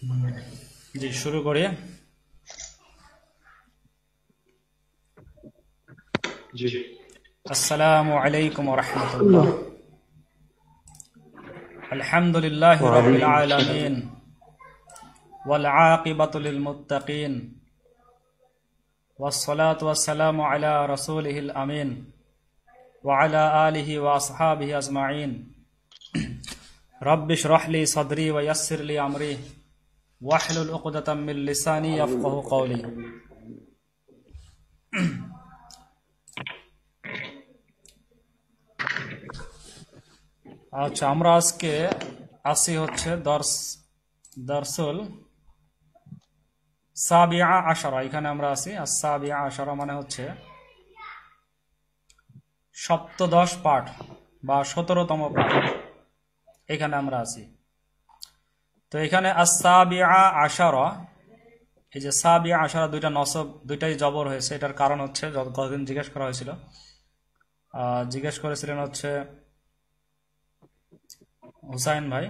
জি, শুরু করি। জি। আসসালামু আলাইকুম ওয়া রাহমাতুল্লাহ। আলহামদুলিল্লাহি রাব্বিল ওয়ালাইকুম আসসালাম। আলামিন ওয়াল আকিবাতু লিল মুত্তাকিন ওয়াস সালাতু ওয়াস সালামু আলা রাসূলিহিল আমিন ওয়া আলা আলিহি ওয়া আসহাবিহি আজমাইন। রাব্বি ইশরাহ লি সাদরি ওয়া ইয়াসসির লি আমরি ওয়াহলুল উকদাতাম মিন লিসানি ইয়াফকাহু কওলি। আচ্ছা, আমরা আজকে আসি হচ্ছে দরসুল সাবিআ আশারা। এখানে আমরা আছি আর সাবিআ আশারা মানে হচ্ছে সপ্তদশ পাঠ বা 17তম পাঠ। এখানে আমরা আছি। তো এখানে আস-সাবিআ আশারা, এই যে সাবিআ আশারা দুইটা নসব দুইটাই জবর হয়েছে। এটার কারণ হচ্ছে গতদিন জিজ্ঞেস করা হয়েছিল, জিজ্ঞেস করেছিলেন হচ্ছে হুসাইন ভাই।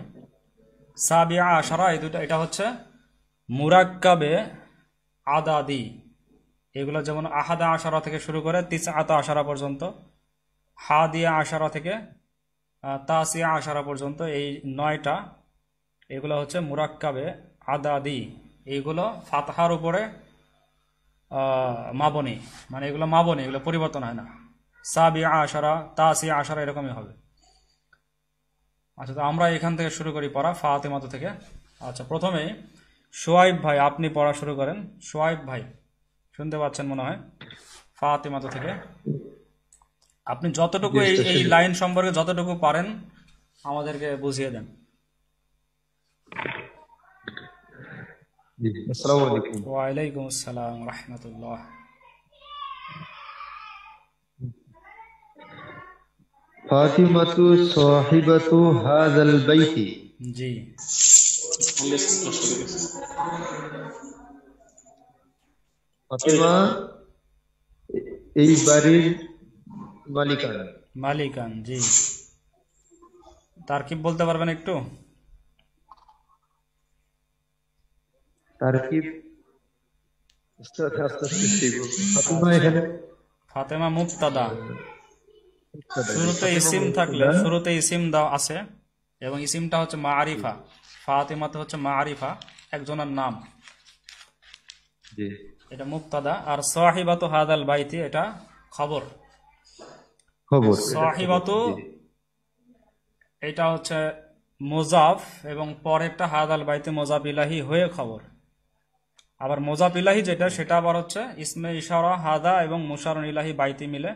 সাবিআ আশারা এই দুইটা, এটা হচ্ছে মুরাক্কাবে আদাদি। এগুলো যেমন আহাদা আশারা থেকে শুরু করে তিসআতা আশারা পর্যন্ত, হাদিয়া আশারা থেকে তাসিয়া আশারা পর্যন্ত, এই 9টা এগুলো হচ্ছে মুরাক্কাবে আদাদি। এইগুলো ফাতহার উপরে মাবনি, মানে এগুলো মাবনি, এগুলো পরিবর্তন হয় না। সাবিআ আশারা, তাসিয়া আশারা এরকমই হবে। আচ্ছা, তো আমরা এখান থেকে শুরু করি পড়া ফাতিমাতু থেকে। আচ্ছা, প্রথমে সোয়াইব ভাই আপনি পড়া শুরু করেন। সোয়াইব ভাই শুনতে পাচ্ছেন মনে হয়। ফাতিমাতু থেকে আপনি যতটুকু জি, এই স্যার, এই শুনি। লাইন সম্পর্কে যতটুকু পারেন আমাদেরকে বুঝিয়ে দেন। জি, আসসালামু আলাইকুম। ওয়ালাইকুম আসসালাম রহমতুল্লাহ। ফাতিমাতু সাহিবাতু হাযাল বাইতি। জি, ফাতিমা এই বাড়ির মালিকান। মালিকান। জি, তারকিব বলতে পারবেন একটু? তারকিব আস্তে আস্তে আস্তে আস্তে শিখব। ফাতিমা এখানে ফাতেমা মুবতাদা। মুবতাদা। জি, শুরুতে ফাতিমা ইসিম থাকলে মুবতাদা। শুরুতে ইসিম দাও আছে, এবং ইসিমটা হচ্ছে মারিফা। ফাতেমাতে হচ্ছে মারিফা, একজনের নাম। জি, এটা মুবতাদা। আর সাহিবাতু হাদাল বাইতি এটা খবর। খবর, এটা খবর। সাহিবাতু জি, এটা হচ্ছে মুজাফ, এবং পরেরটা হাদাল বাইতি মুজাফ ইলাহি হয়ে খবর। আবার মুজাফ ইলাহি যেটা, সেটা আবার হচ্ছে ইসমে ইশারা হাদা এবং মুশারুন ইলাহি বাইতি মিলে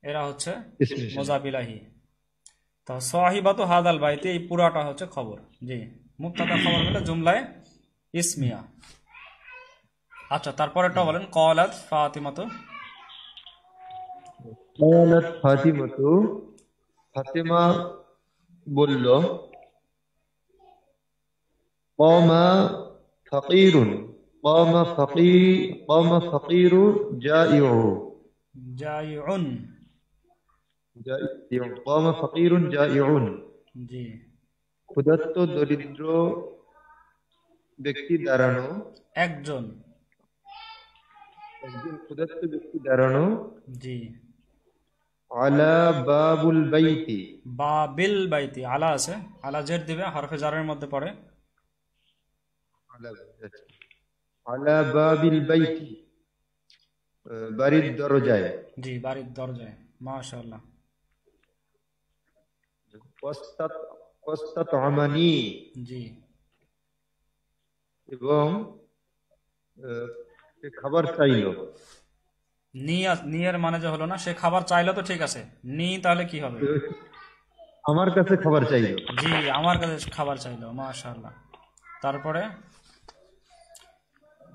এরা হচ্ছে ইসমে ইশারা। মুজাফ ইলাহি। তো সাহিবাতু হাদাল বাইতি এই পুরাটা হচ্ছে খবর। জি, মুবতাদা খবর মিলে জুমলায় ইসমিয়া। আচ্ছা, তারপরেরটা বলেন। ক্বালাত ফাতিমাতু। ক্বালাত ফাতিমাতু, ফাতিমা বলল, قام فقير قام فقير جائع. জাইউন। قام فقير جائع. জি, ক্ষুধার্ত দরিদ্র ব্যক্তি দাঁড়ানো। একজন। একজন ক্ষুধার্ত ব্যক্তি দাঁড়ানো। জি, আলা বাবুল বাইতি। বা বিল বাইতি আলা আছে, আলা জের দিবে, হরফে জারের মধ্যে পড়ে। আলা, আচ্ছা। আলা বাবিল বাইতি, বাড়ির দরজায়। জি, বাড়ির দরজায়। মাশাআল্লাহ। ওয়াস্তাত ওয়াস্তাতআমানি, জি, এবং সে খাবার চাইলো। নিয়ের মানে যে হলো না, সে খাবার চাইলো তো ঠিক আছে, নি তাহলে কি হবে? আমার কাছে খাবার চাইলো। জি, আমার কাছে খাবার চাইলো। মাশাআল্লাহ। তারপরে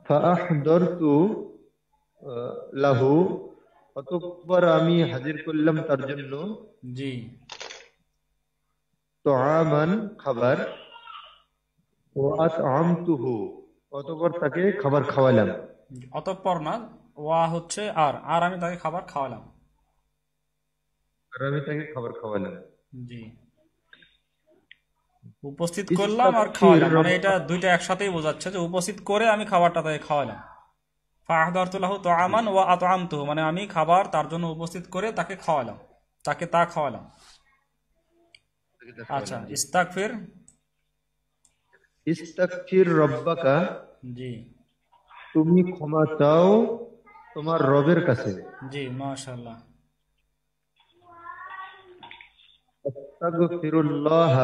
ফাআহদারতু লাহু, অতঃপর আমি হাজির করলাম তার জন্য জি, তুআমান, খাবার। ওয়া আতআমতুহু, অতঃপর তাকে খাবার খাওয়ালাম। অতঃপর না, ওয়া হচ্ছে আর আর আমি তাকে খাবার খাওয়ালাম। আর আমি তাকে খাবার খাওয়ালাম। জি, উপস্থিত করলাম আর খাওয়ালাম, মানে এটা দুইটা একসাথেই বোঝাচ্ছে যে উপস্থিত করে আমি খাবারটা তাকে খাওয়ালাম। ফাহদারতু লাহু তুআমান ওয়া আতআমতুহু, মানে আমি খাবার তার জন্য উপস্থিত করে তাকে খাওয়ালাম, তাকে তা খাওয়ালাম। আচ্ছা, ইস্তাগফির। ইস্তাগফির রব্বাকা, জি তুমি ক্ষমা চাও তোমার রবের কাছে। জি, মাশাআল্লাহ। আস্তাগফিরুল্লাহ,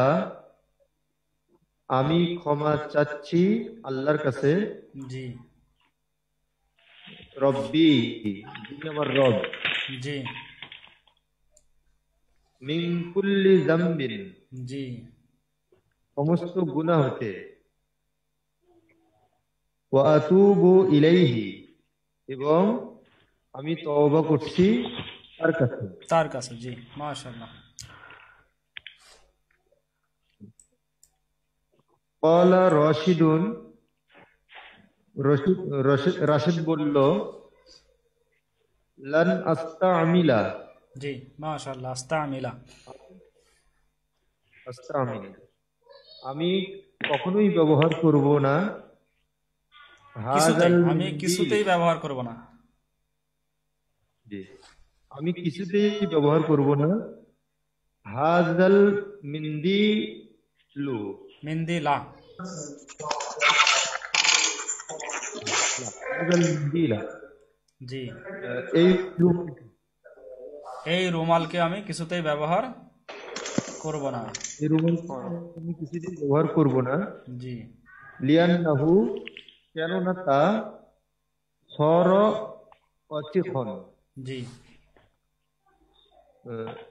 আমি ক্ষমা চাচ্ছি আল্লাহর কাছে। জি রব্বি, যিনি আমার রব। জি মিন কুল্লি যামবিন, জি সমস্ত গুনাহ হতে। ওয়া আতুবু ইলাইহি, এবং আমি তওবা করছি তার কাছে। তার কাছে, জি মাশাআল্লাহ। ক্বালা রাশিদুন, রাশিদ বলল, লান আস্তামিলা, জি মাশাআল্লাহ। আস্তামিলা, আস্তামিল, আমি কখনোই ব্যবহার করব না। কিছুতেই, হাযাল আমি মিন্দিল, কিছুতেই ব্যবহার করব না। জি, আমি কিছুতেই ব্যবহার করব না। হাযাল মিন্দিলু, মিন্দিলা, হাযাল মিন্দিলা, জি, এই রূপ- এই রুমালকে আমি কিছুতেই ব্যবহার করব না। এই রুমাল আমি কিছুতেই ব্যবহার করব না। জি লিয়ান্নাহু, কেননা তা সর অচিখন, জি,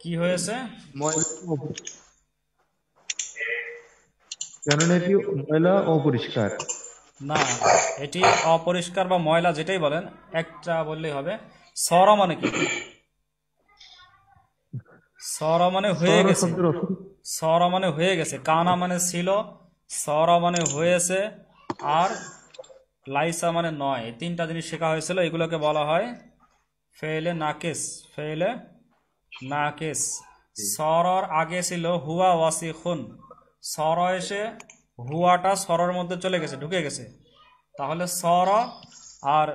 কি হয়েছে? কেননা এটি ময়লা অপরিষ্কার। না, এটি অপরিষ্কার বা ময়লা যেটাই বলেন একটা বললেই হবে। সরা মানে কি? সরা মানে হয়ে সর গেছে, শব্দের অর্থ সরা মানে হয়ে গেছে, কানা মানে ছিল, সরা মানে হয়েছে, আর লাইসা মানে নয়। এই তিনটা জিনিস শেখা হয়েছিল, এগুলোকে বলা হয় ফেলে নাকেস। ফেলে নাকেস। সরর আগে ছিল হুয়া ওয়াসিখুন, সর এসে হুয়াটা সরর মধ্যে চলে গেছে, ঢুকে গেছে। তাহলে সর আর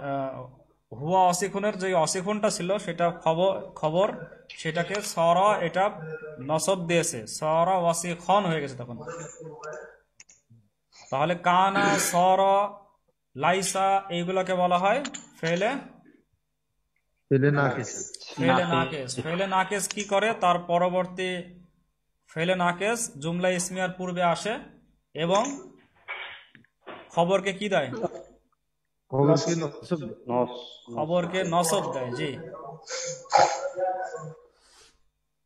হুয়া অসিখুনের যে অসিখুনটা ছিল সেটা খবর খবর, সেটাকে সর এটা নসব দিয়েছে, সর ওয়াসিখন হয়ে গেছে তখন। তাহলে কানা, সর, লাইসা এইগুলোকে বলা হয় ফেলে ফেলে না কেসে। ফেলে নাকেস। ফেলে নাকেস কি করে? তার পরবর্তী ফেলে নাকেস জুমলা ইসমিয়ার পূর্বে আসে এবং খবরকে কি দেয়? খবরকে নসব খবরকে নসব দেয়, জি।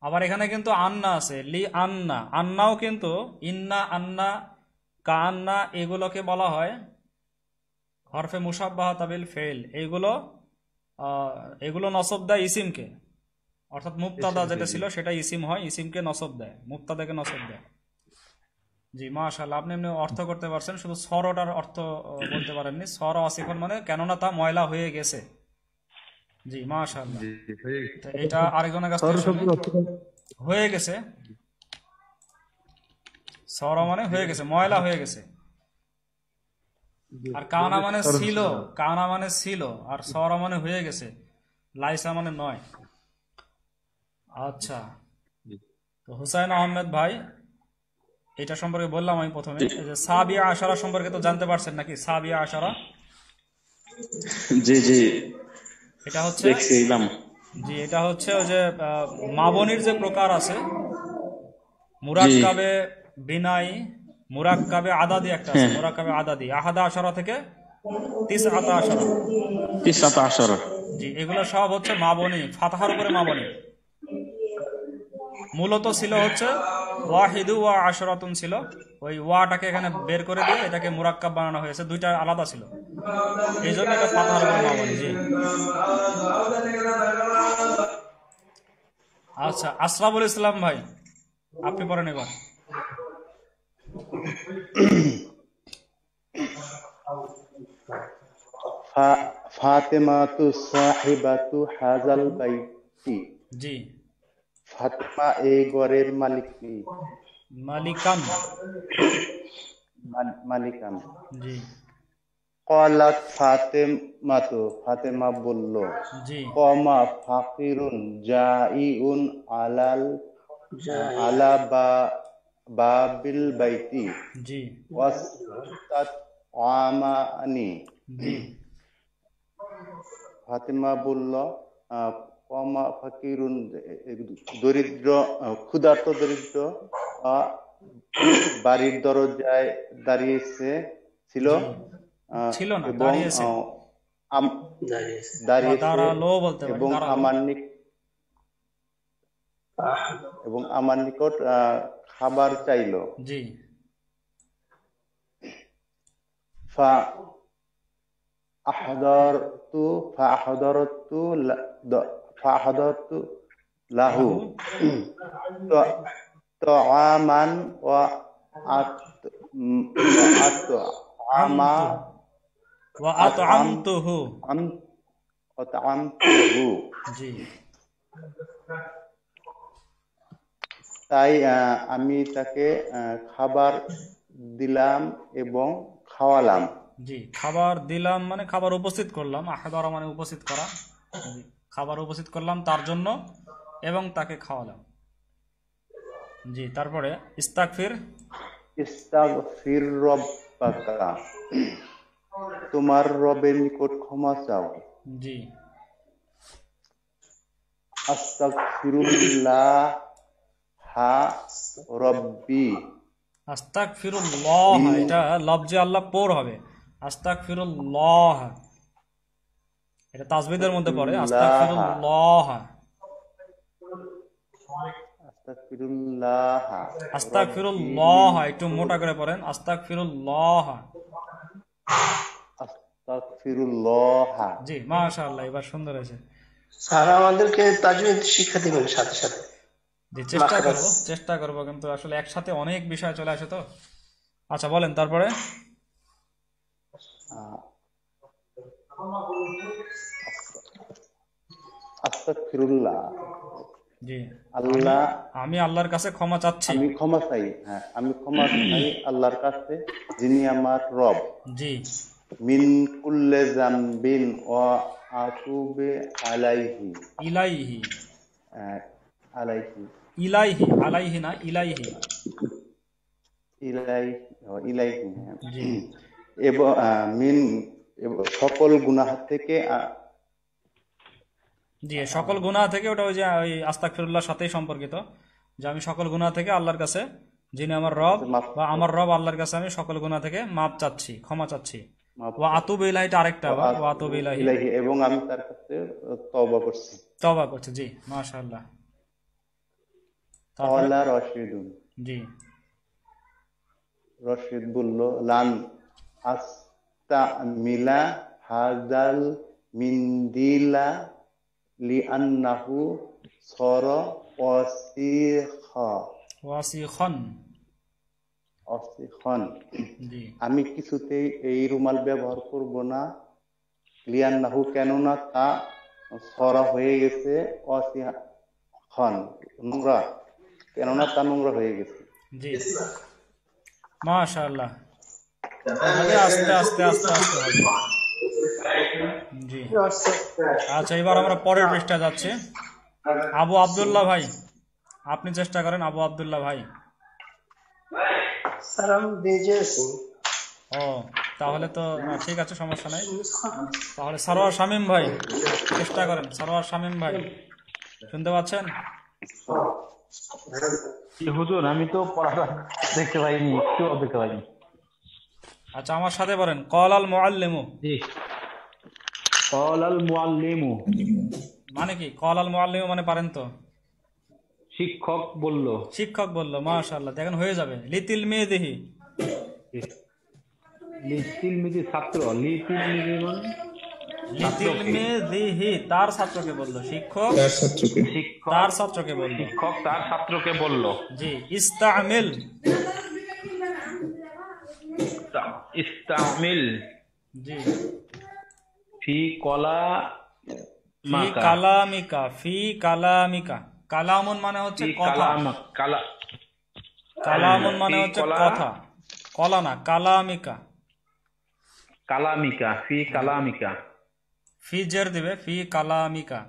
আবার এখানে কিন্তু আন্না আছে, লি আন্না, আন্নাও কিন্তু ইন্না, আন্না, কান্না এগুলোকে বলা হয় হরফে মুসাব্বাহা বিল ফেল। এগুলো এগুলো নসব দেয় ইসিমকে, অর্থাৎ মুবতাদা যেটা ছিল সেটা ইসিম হয়, ইসিমকে নসব দেয়, মুবতাদাকে নসব দেয়। জি মাশাআল্লাহ, আপনি এমনি অর্থ করতে পারছেন, শুধু সরটার অর্থ বলতে পারেননি। সর আসিফন মানে কেননা তা ময়লা হয়ে গেছে। জি মাশাআল্লাহ। তো এটা আরেকজনের কাছ সর থেকে শুনি। শব্দের অর্থ হয়ে গেছে, সর মানে হয়ে গেছে, ময়লা হয়ে গেছে। আর কানা মানে ছিল, কানা মানে ছিল, আর সর মানে হয়ে গেছে, লাইসা মানে নয়। আচ্ছা, তো হুসাইন আহমেদ ভাই, এটা সম্পর্কে বললাম আমি প্রথমে, এই যে সাবিয়া আশারা সম্পর্কে তো জানতে পারছেন নাকি? সাবিয়া আশারা, জি জি, এটা হচ্ছে, দেখছিলাম। জি এটা হচ্ছে ওই যে মাবনির যে প্রকার আছে, জি মুরাক্কাবে বিনাই, মুরাক্কাবে আদাদি একটা আছে, হ্যাঁ, মুরাক্কাবে আদাদি আহাদা আশারা থেকে তিসআতা আশারা। তিসআত আশারা। জি, এগুলো সব হচ্ছে মাবনি, ফাতাহার উপরে মাবনি। মূলত ছিল হচ্ছে ওয়াহিদু ওয়া আশরাতুন ছিল, ওই ওয়াটাকে এখানে বের করে দিয়ে এটাকে মুরাক্কাব বানানো হয়েছে, দুইটা আলাদা ছিল, এই জন্য এটা ফাতাহার উপরে মাবনি। জি আচ্ছা, আশরাফুল ইসলাম ভাই, আপনি পড়েন এবার। ফাতেমাতু সাহিবাতু হাজাল বাইতি, জি ফাতেমা এই ঘরের মালিকী। মালিকান। মালিকান। জি ক্বালাত ফাতেমাতু, ফাতেমা বলল, জি কমা ফাকিরুন জাইউন আলা বাবিল বাইতি জি ওয়াস্তাত আমানি। জি ফাতেমা বলল, কমা ফাকিরুন দরিদ্র, ক্ষুধার্ত দরিদ্র বাড়ির দরজায় দাঁড়িয়েছে ছিল, ছিল না, এবং দাঁড়িয়েছে। বা দাঁড়িয়েছে দাঁড়ালো বলতে পারি, এবং দাঁড়ালো। আমার নিকট খাবার চাইল। জি ফা আহদারতু লাহু তাআমান ওয়া আতআমা ওয়া আতআমতুহু। আতআমতুহু। জি তাই আমি তাকে খাবার দিলাম এবং খাওয়ালাম। জি খাবার দিলাম মানে খাবার উপস্থিত করলাম, আহদারা মানে উপস্থিত করা। জি, খাবার উপস্থিত করলাম তার জন্য এবং তাকে খাওয়ালাম। জি তারপরে ইস্তাগফির। ইস্তাগফির রব্বাকা, তোমার রবের নিকট ক্ষমা চাও। জি আস্তাগফিরুল্লাহ রব্বি। আস্তাগফিরুল্লাহ, এটা লফজে আল্লাহ পোর হবে। আস্তাগফিরুল্লাহ, এটা তাসবিদের মধ্যে পড়ে। আস্তাগফিরুল্লাহ, আস্তাগফিরুল্লাহ আস্তাগফিরুল্লাহ, একটু মোটা করে পড়েন। আস্তাগফিরুল্লাহ। আস্তাগফিরুল্লাহ। জি মাশাআল্লাহ, এবার সুন্দর হয়েছে। স্যার আমাদেরকে তাজউদ শিক্ষা দিবেন সাথে সাথে। জি চেষ্টা করব, কিন্তু আসলে একসাথে অনেক বিষয় চলে আসে তো। আচ্ছা বলেন তারপরে। আস্তাগফিরুল্লাহ, জি আল্লাহ, আমি আল্লাহর কাছে ক্ষমা চাচ্ছি। আমি ক্ষমা চাই। হ্যাঁ, আমি ক্ষমা চাই আল্লাহর কাছে, যিনি আমার রব। জি মিন কুল্লে জামবিন ওয়া আতুবে আলাইহি। ইলাইহি, আলাইহি, ইলাইহি, আলাইহি না, ইলাইহি। ইলাইহি। জি এবং সকল গুনাহ থেকে। জি সকল গুনাহ থেকে, ওটা ওই যে ওই আস্তাগফিরুল্লাহর সাথেই সম্পর্কিত, যে আমি সকল গুনাহ থেকে আল্লাহর কাছে, যিনি আমার রব, বা আমার রব আল্লাহর কাছে আমি সকল গুনাহ থেকে মাপ চাচ্ছি, ক্ষমা চাচ্ছি। ওয়া আতুবু ইলাইহিটা আরেকটা আবার, ওয়া আতুবু ইলাইহি, এবং আমি তার কাছে তওবা করছি। তওবা করছি। জি মাশাআল্লাহ। ক্বালা রাশিদুন, জি রশিদ বলল, লান আস্তামিলা হাযাল মিন্দিলা লিআন্নাহু সারা ওয়াসিখান। ওয়াসিখান। জি আমি কিছুতেই এই রুমাল ব্যবহার করব না। লিআন্নাহু, কেননা তা সরা হয়ে গেছে, ওয়াসিখান, নোংরা, কেননা তা নোংরা হয়ে গেছে। জি মাশাআল্লাহ। এভাবে আস্তে আস্তে আস্তে আস্তে হবে। জি আচ্ছা, এবার আমরা পরের পৃষ্ঠায় যাচ্ছি। আবু আব্দুল্লাহ ভাই, আপনি চেষ্টা করেন। আবু আব্দুল্লাহ ভাই। স্যার আমি বেজে আছি। ও তাহলে তো ঠিক আছে, সমস্যা নাই। তাহলে সারোয়ার শামীম ভাই চেষ্টা করেন। সারোয়ার শামীম ভাই শুনতে পাচ্ছেন? হুজুর আমি তো পড়াটা দেখতে পাইনি, একটু দেখতে পাইনি। আচ্ছা আমার সাথে বলেন। ক্বালাল মুআল্লিমু। জি, ক্বালাল মুআল্লিমু মানে কি? ক্বালাল মুআল্লিমু মানে পারেন তো? শিক্ষক বলল। শিক্ষক বলল। মাশাআল্লাহ, দেখেন হয়ে যাবে। লিতিল মেয়েদিহি, লিতিল মিদি ছাত্র, লিতিল মিদি মানে লিতিল মেয়েদিহি তার ছাত্রকে বলল। শিক্ষক শিক্ষক তার ছাত্রকে বলল। শিক্ষক তার ছাত্রকে বলল। জি ইস্তামিল, ইস্তামিল জি ফি কলা ফি কালামিকা, ফি কালামিকা। কালামুন মানে হচ্ছে কথা। কালামুন মানে হচ্ছে কথা, কলা না, কালামিকা। কালামিকা, ফি কালামিকা। ফি জের দিবে, ফি কালামিকা।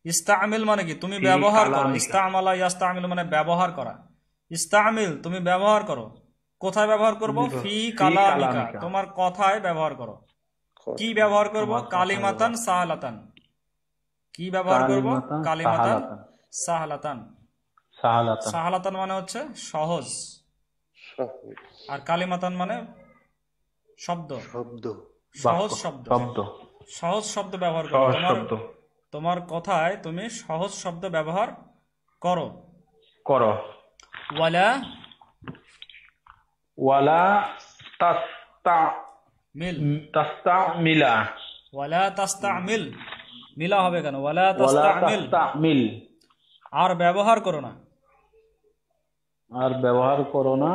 ইস্তামিল মানে কি? তুমি ফি ব্যবহার করো। কালামিকা। ইস্তামালা ইয়াস্তামিল মানে ব্যবহার করা। ইস্তামিল তুমি ব্যবহার করো। কোথায় ব্যবহার করব? ফি কালামিকা, কালামিকা। তোমার কথায় ব্যবহার করো। কি ব্যবহার করব? তোমার কথায় কালিমাতান সাহালাতান। কি ব্যবহার করব? কালিমাতান কালিমাতান সাহালাতান। সাহালাতান। সাহালাতান। সাহালাতান মানে হচ্ছে সহজ, সহজ আর কালিমাতান মানে শব্দ, শব্দ। সহজ বাক্য, শব্দ। শব্দ, সহজ শব্দ ব্যবহার করো। সহজ তোমার শব্দ তোমার কথায় তুমি সহজ শব্দ ব্যবহার করো। করো। ওয়ালা ওয়ালা তাস্তা মিল, তাস্তামিলা। ওয়ালা তাস্তামিল, মিলা হবে কেন? ওয়ালা ওয়ালা তাস্তামিল, তাস্তামিল। আর ব্যবহার করো না। আর ব্যবহার করো না।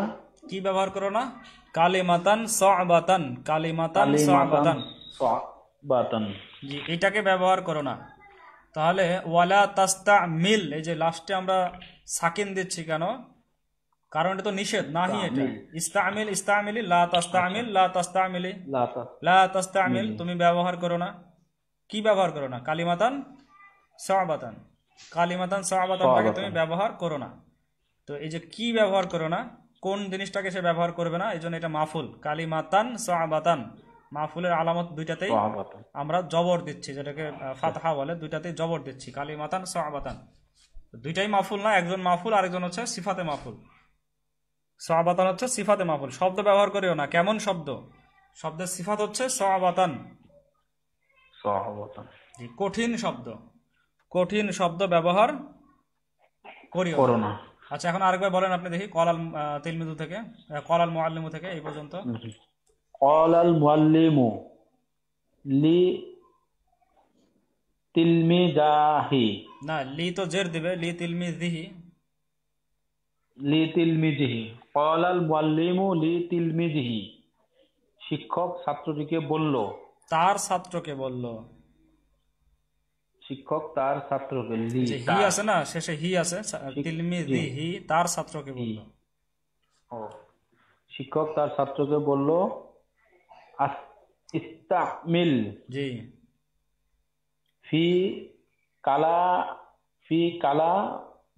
কি ব্যবহার করো না? কালিমাতান সাবাতান, কালিমাতান সাবাতান। কালিমাতান সাবাতান। জি, এটাকে ব্যবহার করো না। তাহলে ওয়ালা তাস্তামিল, এই যে লাস্টে আমরা সাকিন দিচ্ছি কেন? কারণ এটা তো নিষেধ, নাহি এটা। ইস্তামিল, ইস্তামিলি, লা তাস্তামিল, লা তাস্তামিলি, লা তাস লা তাস্তামিল, তুমি ব্যবহার করো না। কি ব্যবহার করো না? কালিমাতান সাবাতান, কালিমাতান সাবাতানটাকে তুমি ব্যবহার করো না। তো এই যে কি ব্যবহার করো না, কোন জিনিসটাকে সে ব্যবহার করবে না, এই জন্য এটা মাফুল। কালিমাতান সাবাতান, মাফুলের আলামত দুইটাতেই সাবাতান। আমরা জবর দিচ্ছি, যেটাকে ফাতহা বলে, দুইটাতেই জবর দিচ্ছি। কালিমাতান সাবাতান, দুইটাই মাফুল না, একজন মাফুল আরেকজন হচ্ছে সিফাতে মাফুল। সাবাতান হচ্ছে সিফাতে মাফুল। শব্দ ব্যবহার করিও না। কেমন শব্দ? শব্দের সিফাত হচ্ছে সাবাতান, সাবাতান। কঠিন শব্দ। কঠিন শব্দ ব্যবহার করিও করো না। না। আচ্ছা, এখন আরেকবার বলেন আপনি দেখি, কলাল তিলমিদু থেকে, কলাল মুআল্লিমু থেকে এই পর্যন্ত। ক্বালাল মুআল্লিমু লি তিলমিজাহি। না, লি তো জের দিবে, লি তিলমিজিহি। লি তিলমিজিহি। ক্বালাল মুআল্লিমু লি তিলমিজিহি। শিক্ষক ছাত্রটিকে বলল। তার ছাত্রকে বলল। শিক্ষক তার ছাত্রকে, লি যে হি তার। আছে না, শেষে হি আছে, তিলমিজিহি, তার ছাত্রকে বলল। ও, শিক্ষক তার ছাত্রকে বলল, ইস্তামিল জি, ফি কালা ফি কালা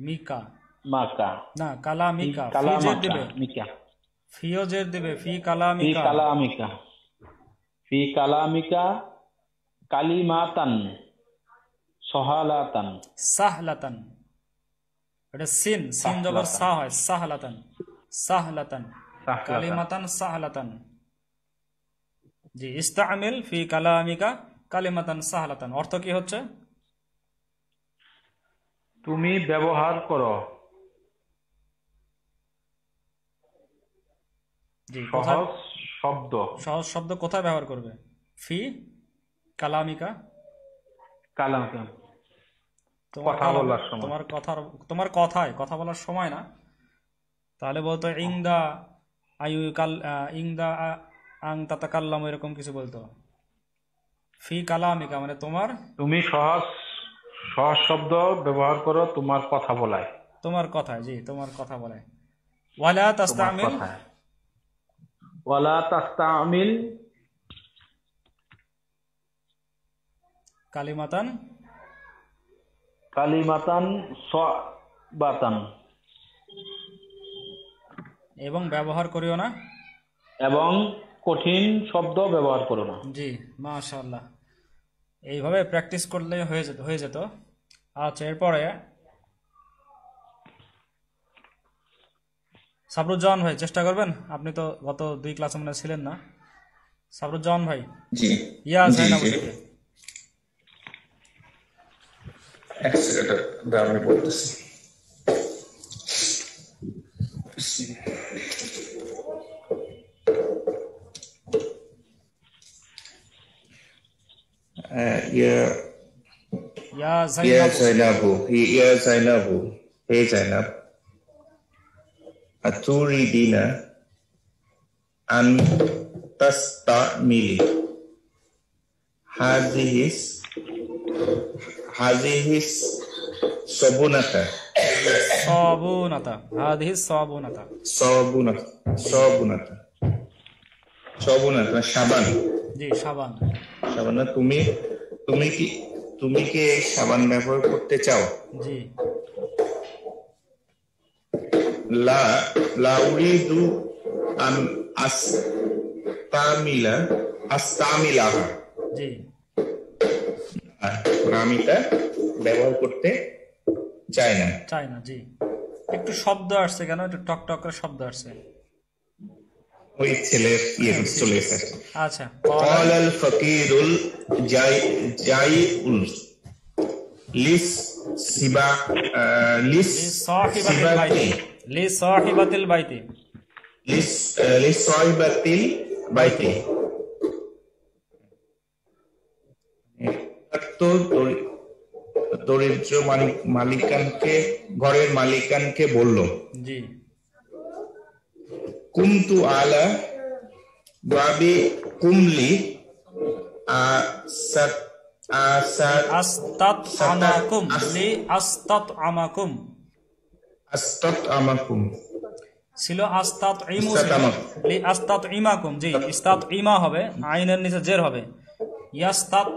মিকা মাকা। না, কালামিকা। ফি কালা জের দিবে, মিকা। ফিও জের দিবে, ফি ফি কালামিকা। কালামিকা। ফি কালামিকা কালিমাতান সহালাতান। সাহলাতান, এটা সিন, সিন জবর সা হয়, সাহলাতান, সাহলাতান, সাহলাতান। কালিমাতান সাহলাতান। জি, ইস্তামিল ফি কালামিকা কালিমাতান সাহলাতান, অর্থ কি হচ্ছে? তুমি ব্যবহার করো জি, কোথায় সহজ শব্দ। সহজ শব্দ কোথায় ব্যবহার করবে? ফি কালামিকা, কালামিকা তোমার কথা কালামে, বলার সময়। তোমার কথায়, কথা বলার সময় না। তাহলে বলতো ইংদা আয়ু কাল, ইংদা আং তাতাকাল্লাম, এরকম কিছু বলতো। ফি কালামিকা মানে তোমার, তুমি সহজ সহজ শব্দ ব্যবহার করো তোমার কথা বলায়। তোমার কথায়। জি, তোমার কথা বলে। ওয়ালা তোমার তাস্তামিল, কথায়। ওয়ালা তাস্তামিল কালিমাতান কালিমাতান সাবাতান। এবং ব্যবহার করিও না। এবং কঠিন শব্দ ব্যবহার করো না। জি, মাশাআল্লাহ। এইভাবে প্র্যাকটিস করলে হয়ে যেত। আচ্ছা, এরপরে সাবরুজ্জামান ভাই চেষ্টা করবেন। আপনি তো গত 2 ক্লাসে মনে হয় ছিলেন না। সাবরুজ্জামান ভাই, জি ইয়া জি জাইনাব জি থেকে। এক সেকেন্ড আমি বলতেছি। ইয়া ইয়া ইয়া জাইনাব, জাইনাবু, ইয়া জাইনাবু, হে জাইনাব, আতুরিদিনা আন তাস্তামিলি হাজিহিস সবুনাতা জি সাবুনাতা, হাদিহি সাবুনাতা। সাবুনাত, সাবুনাত, সাবুনাত মানে সাবান। জি সাবান। সাবান না, তুমি কি এই সাবান ব্যবহার করতে চাও? জি লা লা উরিদু আন আস্তামিলাহা। জি আমি তা ব্যবহার করতে চাই না। চাই না। জি একটু শব্দ আসছে কেন, একটু টক টক করে শব্দ আসছে। ওই ছেলের চলে এসেছে। আচ্ছা قال الفقير الجائع লিস সিবা লিস লিসাহিবাতিল বাইতি, লিসাহিবাতিল বাইতি। লিস সাহিবাতিল বাইতি। তো দরিদ্র মালিকানকে, ঘরের মালিকানকে বলল, জি কুমতু আলা বাবি কুমলি আস্তাত আমাকুম, লি আস্তাত আমাকুম আস্তাত আমাকুম ছিল, আস্তাত ইমু ইস্তাত ছিল, আমাক। লি আস্তাত ইমাকুম। জি ইস্তাত ইমা হবে, আইনের নিচে জের হবে। ইয়াস্তাত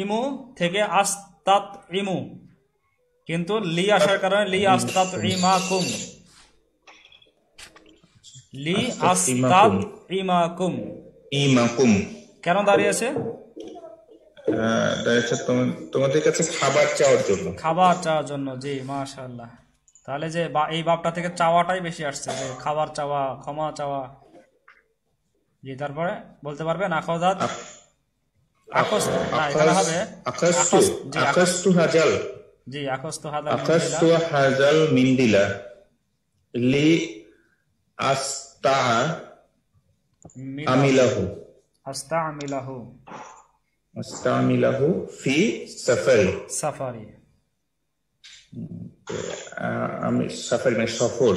ইমু থেকে আস্তাত ইমু, কিন্তু লি আসার কারণে লি আস্তাত ইমাকুম, লি আস্তাত ইমাকুম ইমাকুম কেন দাঁড়িয়েছে? তোমাদের কাছে খাবার চাওয়ার জন্য। খাবার চাওয়ার জন্য। জি মাশাআল্লাহ। তাহলে যে এই বাপটা থেকে চাওয়াটাই বেশি আসছে, যে খাবার চাওয়া, ক্ষমা চাওয়া। জি তারপরে বলতে পারবেন আখাযাত, আখস্ত, না এখানে হবে আখাস্তু হাজাল, জি আখস্তু আখাস্তু হাজাল মিন্দিলা লি আস্তা আমিলাহু, আস্তামিলাহু আস্তামিলাহু ফি সাফারি। সাফারি। আমি সাফারি মানে সফর।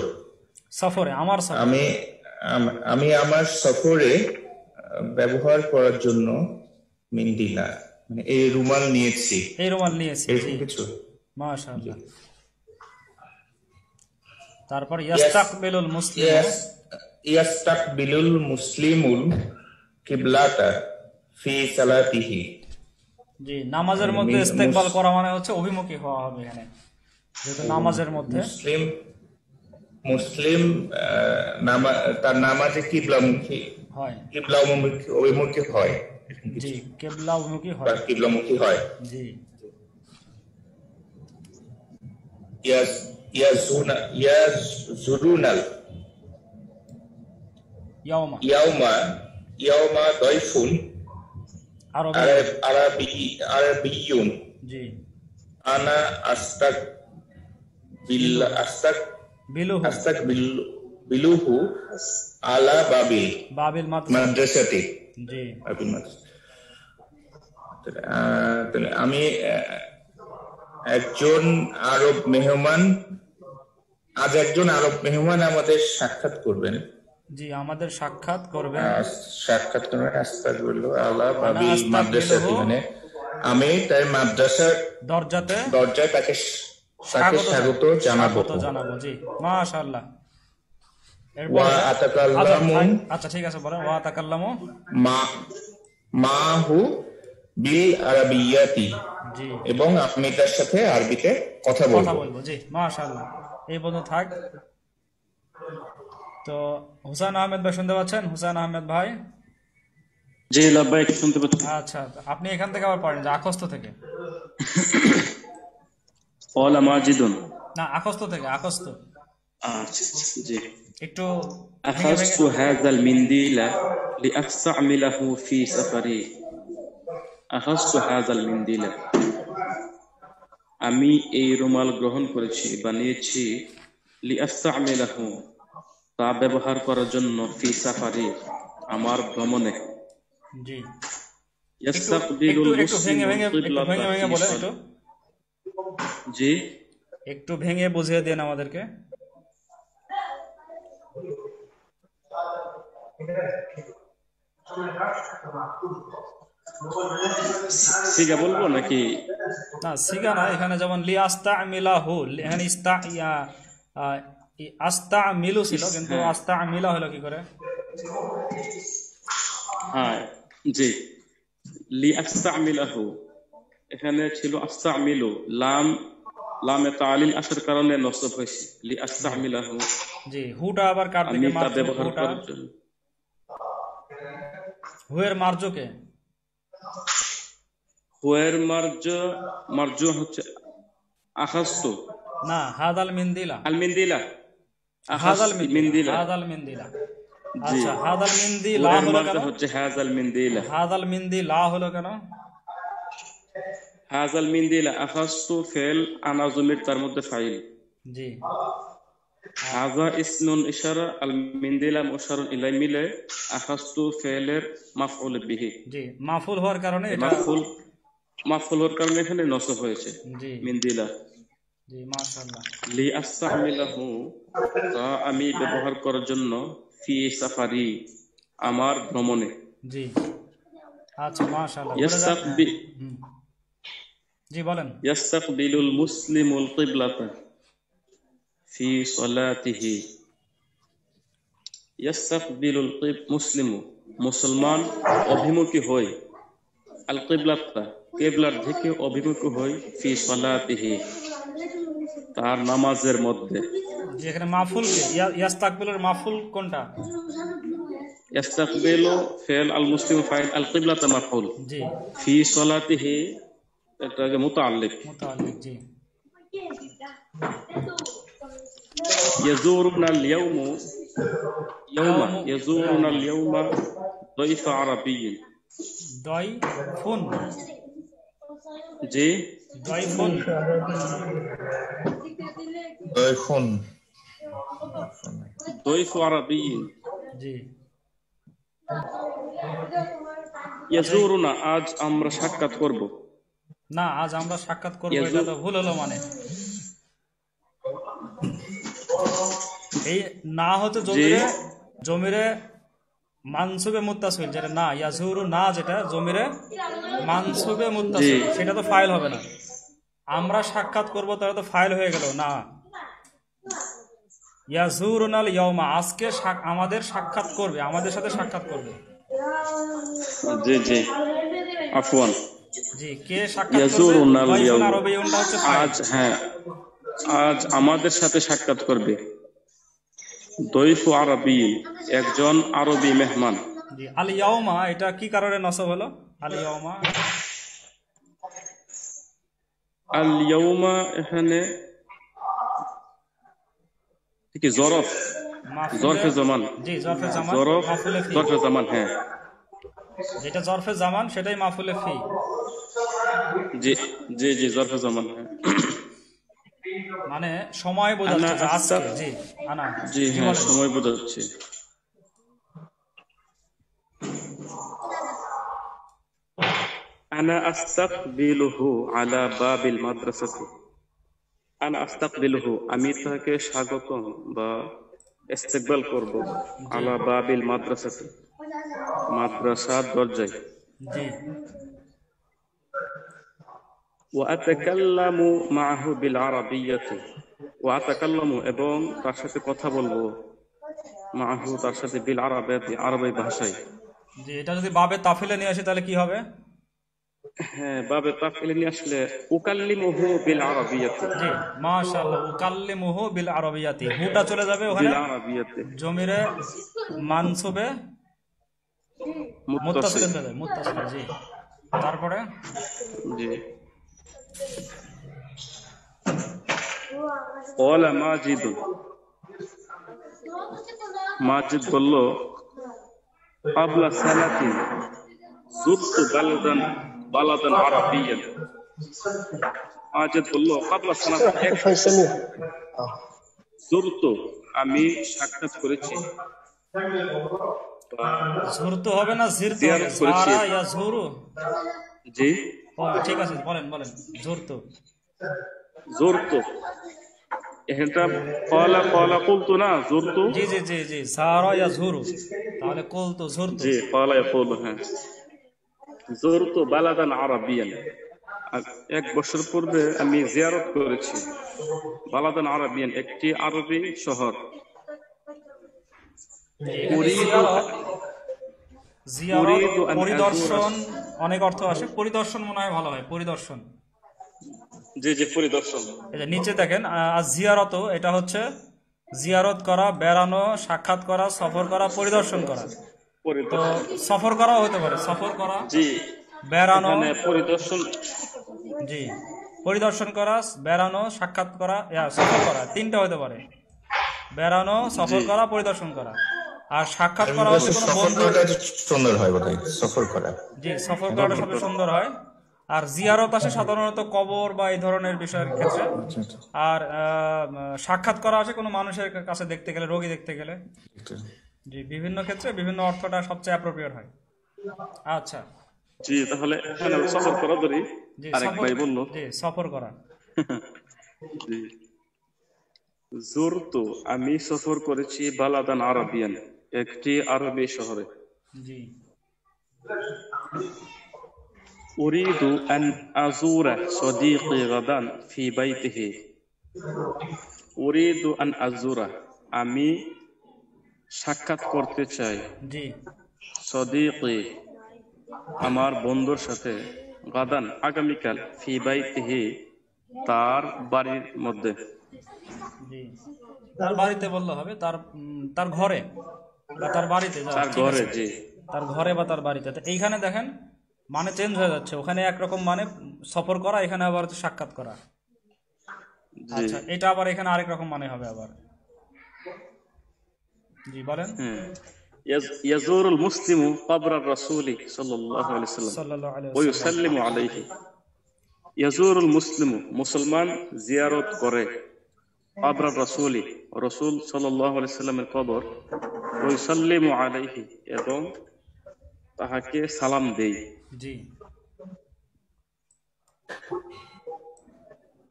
সফরে, আমার সফরে। আমি আমার সফরে ব্যবহার করার জন্য মিন্দিলা মানে এই রুমাল নিয়েছি। এই রুমাল নিয়েছি। এরকম জি কিছু। মাশাআল্লাহ। তারপর ইয়াস্তাকবিলুল মুসলিম, ইয়াস্তাকবিলুল মুসলিমুল কিবলাতা ফি সালাতিহি। জি নামাজের মধ্যে ইস্তেকবাল করা মানে হচ্ছে অভিমুখী হওয়া হবে এখানে, যেহেতু নামাজের মধ্যে। মুসলিম তার নামাজে কিবলামুখী হয়, অভিমুখী হয়। জি কিবলা অভিমুখী হয়। কিবলামুখী হয়। জি ইয়াজুরুনাল ইয়াউমা দাইফুন আরাবিয়ুন। জি আনা বিলুহু আলা বাবিল মাদ্রাসাতি। জি তাহলে আমি একজন আরব মেহমান, আজ একজন আরব মেহমান আমাদের সাক্ষাৎ করবেন। জি আমাদের সাক্ষাৎ করবেন। আস্তাগফিরুল্লাহ আলা বাবিল মাদ্রাসাতি মানে আমি তাই মাদ্রাসার দরজায় তাকে স্বাগত জানাবো। জি মাশাআল্লাহ। ওয়া আতাকাল্লামু, আচ্ছা ঠিক আছে বলেন। ওয়া আতাকাল্লামু মাহু বিল আরাবিয়াতি, জি এবং আমি তার সাথে আরবিতে কথা বলবো। জি মাশাআল্লাহ। এই পর্যন্ত থাক। তো হুসাইন আহমেদ ভাই শুনতে পাচ্ছেন? হুসাইন আহমেদ ভাই। জি লাব্বাইক শুনতে পাচ্ছি। আচ্ছা আপনি এখান থেকে আবার পড়েন, যে আখস্ত থেকে। ওয়ালা মাজিদুন, না আখস্ত থেকে, আখস্ত। আচ্ছা জি। একটু আখাযতু হাযাল মিন্দিলা লিআস্তামিলাহু ফি সাফারি। আখাযতু হাযাল মিন্দিলা, আমি এই রুমাল গ্রহণ করেছি, বানিয়েছি, লিআস্তামিলাহু, তা ব্যবহার করার জন্য, ফি সাফারি, আমার ভ্রমণে। জি ইয়াস্তাকবিলুল মুসলিমুল কিবলাতা বলেন একটু। জি একটু ভেঙে বুঝিয়ে দেন আমাদেরকে। সিগা বলবো নাকি? না সিগা না, এখানে যেমন লিয়াস্তামিলাহু, এখানে আস্তামিলু ছিল, কিন্তু আস্তামিলা হলো কি করে? হ্যাঁ জি, লিআস্তামিলাহু এখানে ছিল আস্তামিলু, লামে তালিল আসার কারণে নসব হয়েছে লিআস্তামিলাহু। জি, হুটা আবার কার আমি দিকে তা মার্জ? ব্যবহার হুটা করার জন্য। হুয়ের মার্জকে? হুয়ের মার্জ হচ্ছে আখাস্তু, না, হাদাল মিন্দিলা। আল মিন্দিলা, হাদাল মিন্দিলা। হাদাল মিন্দিলা। জি, আচ্ছা, হাদাল মিন্দিলা হুয়ের হলো মার্জ কেন? হচ্ছে হাজাল মিন্দিলা। হাদাল মিন্দিলা হলো কেন? হাজাল মিন্দিলা আখাস্তু ফেল, আনা জমির তার মধ্যে ফাইল। জি, হাজা ইসনুন ইশারা, আল মিন্দিলা মুশারুন ইলাই মিলে আখাস্তু ফেলের মাফউল বিহি। জি, মাফুল হওয়ার কারণে এটা। মাফুলের কারণে এখানে নসব হয়েছে জি মিন্দিলা। জি, মাশাআল্লাহ। লিআস্তামিলাহু তা আমি ব্যবহার করার জন্য, ফি সাফারি আমার ভ্রমণে। জি, আচ্ছা, মাশাআল্লাহ। হুম। জি বলেন। ইয়াস্তাকবিলুল মুসলিমুল কিবলাতা ফি সলাতিহি। ইয়াস্তাকবিলুল মুসলিমু মুসলমান অভিমুখী হয়, আল কিবলাতা কিবলার দিকে অভিমুখী হয়, ফি সলাতিহি তার নামাজের মধ্যে। জি, এখানে মাফুল কে? ইয়াস্তাকবিলুর মাফুল কোনটা? ইয়াস্তাকবিলু ফিল, আল মুসলিমু ফাইল, আল কিবলাতা মাফউল, জি, ফি সলাতিহি এটা মুতাআল্লিক। মুতাআল্লিক। জি, ইয়াজুরুনাল ইয়াজুরুনাল ইয়াউমা দাইফা আরাবিয়্যিন। দয়ফুন। জি, দয়ফুন। দয়ফুন। দাইফা আরাবিয়্যিন। জি, ইয়াজুরুনা আজ আমরা সাক্ষাৎ করব। না, আজ আমরা সাক্ষাৎ করবো, এটা তো ভুল হলো। মানে এই না হচ্ছে জমিরে মানসুবে মুত্তাসিল, যেটা না ইয়াজুরু না, যেটা জমিরে মানসুবে মুত্তাসিল, সেটা তো ফাইল হবে না। আমরা সাক্ষাৎ করব, তাহলে তো ফাইল হয়ে গেল না। ইয়াজুরুনাল ইয়াউমা, আজকে আমাদের সাক্ষাৎ করবে, আমাদের সাথে সাক্ষাৎ করবে। জি জি, আফওয়ান। জি, কে সাক্ষাৎ করবে? ইয়াজুরুনাল দয়ফুন ইয়াউমা আরবিয়ুনটা হচ্ছে ফাইল। আজ, হ্যাঁ আজ আমাদের সাথে সাক্ষাৎ করবে। দয়ফু আরাবিয়্যিন একজন আরবি মেহমান। জি, আল ইয়াউমা এটা কি কারণে নসব হলো? আল ইয়াউমা, আল ইয়াউমা এখানে কি জরফ, জরফে জামান। জি, জরফে জামান, জরফ, মাফুলে ফি। জরফে জামান, হ্যাঁ যেটা জরফে জামান সেটাই মাফুলে ফি। জি জি জি, জরফে জামান, হ্যাঁ। মানে সময় বোঝাচ্ছে যে আজকে। জি, আনা। জি হ্যাঁ, সময় বোঝাচ্ছে। আনা আস্তাকবিলুহু আলা বাবিল মাদ্রাসাতি। আনা আস্তাকবিলুহু আমি তাকে স্বাগতম বা ইস্তেকবাল করব, আলা বাবিল মাদ্রাসাতি মাদ্রাসার দরজায়। জি, ওয়া আতাকাল্লামু মাআহু বিল আরাবিয়্যাতি। ওয়া আতাকাল্লামু এবং তার সাথে কথা বলবো, মাআহু তার সাথে, বিল আরাবিয়্যাতি আরবি ভাষায়। জি, এটা যদি বাবে তাফিলে নিয়ে আসি তাহলে কি হবে? হ্যাঁ, বাবে তাফিলে নিয়ে আসলে উকাল্লিমুহু বিল আরাবিয়্যাতি। জি, মাশাআল্লাহ। উকাল্লিমুহু বিল আরাবিয়াতি, হুটা চলে যাবে ওখানে, বিল আরাবিয়্যাতি জমিরে মানসুবে মুত্তাসিল হয়ে যাবে, মুত্তাসিল। জি, তারপরে জি, ক্বালা মাজিদ, মাজিদ বলল, ক্বাবলা সানাতিন যুরতু বালাদান আরাবিয়ান। মাজিদ বলল, ক্বাবলা সানাতিন যুরতু আমি সাক্ষাৎ করেছি, ঝুরতু হবে না, জিরতু হবে। জিয়ারত করেছি। সারা ইয়া ঝুরু। জি, ও ঠিক আছে, বলেন ঝুরতু। যুরতু এটা ক্বালা কুলতু না, যুরতু। জি জি জি জি, সারা ইয়া ঝুরু, তাহলে কুলতু ঝুরতু। জি, ক্বালা ইয়াকুলু, হ্যাঁ জুরতু বালাদান আরাবিয়ান, এক বছর পূর্বে আমি জিয়ারত করেছি বালাদান আরাবিয়ান, একটি আরবি শহর। জিয়ারত পরিদর্শন অনেক অর্থ আসে, পরিদর্শন মনে হয় ভালো হয়, পরিদর্শন। জি জি, পরিদর্শন। এই যে নিচে দেখেন জিয়ারত, এটা হচ্ছে জিয়ারত করা, বেড়ানো, সাক্ষাৎ করা, সফর করা, পরিদর্শন করা। তো সফর করাও হতে পারে, সফর করা, জি, বেড়ানো, পরিদর্শন, জি পরিদর্শন করা, বেড়ানো, সাক্ষাৎ করা, সফর করা, তিনটা হতে পারে। বেড়ানো, সফর করা, পরিদর্শন করা। আর সাক্ষাৎ করা হচ্ছে কোনো বন্ধু, সুন্দর হয় বোধহয় সফর করা। জি সফর করাটা সবচেয়ে সুন্দর হয়। আর জিয়ারত আসে সাধারণত কবর বা এই ধরনের বিষয়ের ক্ষেত্রে। আর সাক্ষাৎ করা আসে কোনো মানুষের কাছে দেখতে গেলে, রোগী দেখতে গেলে। জি, বিভিন্ন ক্ষেত্রে বিভিন্ন অর্থটা সবচেয়ে অ্যাপ্রোপ্রিয়েট হয়। আচ্ছা, জি, তাহলে এখানে সফর করা ধরি। জি আরেক ভাই বলল, জি সফর করা। জি, জুরতু আমি সফর করেছি বালাদান আরাবিয়ান, একটি আরবি শহরে। জি, উরিদু আন আজুরা সাদিকি গাদান ফি বাইতিহি। উরিদু আন আজুরা, আমি সাক্ষাৎ করতে চাই, জি সাদিকি আমার বন্ধুর সাথে, গাদান আগামীকাল, ফি বাইতিহি তার বাড়ির মধ্যে। জি, তার বাড়িতে বললে হবে, তার ঘরে বা তার বাড়িতে, তার ঘরে, জি, তার ঘরে বা তার বাড়িতে। তো এইখানে দেখেন মানে চেঞ্জ হয়ে যাচ্ছে, ওখানে একরকম মানে সফর করা, এখানে আবার হচ্ছে সাক্ষাৎ করা। আচ্ছা, এটা আবার এখানে আরেক রকম মানে হবে আবার। জি বলেন। ইয়াজুরুল মুসলিমু কবরার রাসূলি সাল্লাল্লাহু আলাইহি ওয়াসাল্লাম সাল্লাল্লাহু আলাইহি ওয়া ইউসাল্লিমু আলাইহি। ইয়াজুরুল মুসলিমু, মুসলমান জিয়ারত করে, কবরার রাসূলি, রাসূল সাল্লাল্লাহু আলাইহি ওয়াসাল্লামের কবর, ওয়া ইউসাল্লিমু আলাইহি এবং তাহাকে সালাম দেই। জি,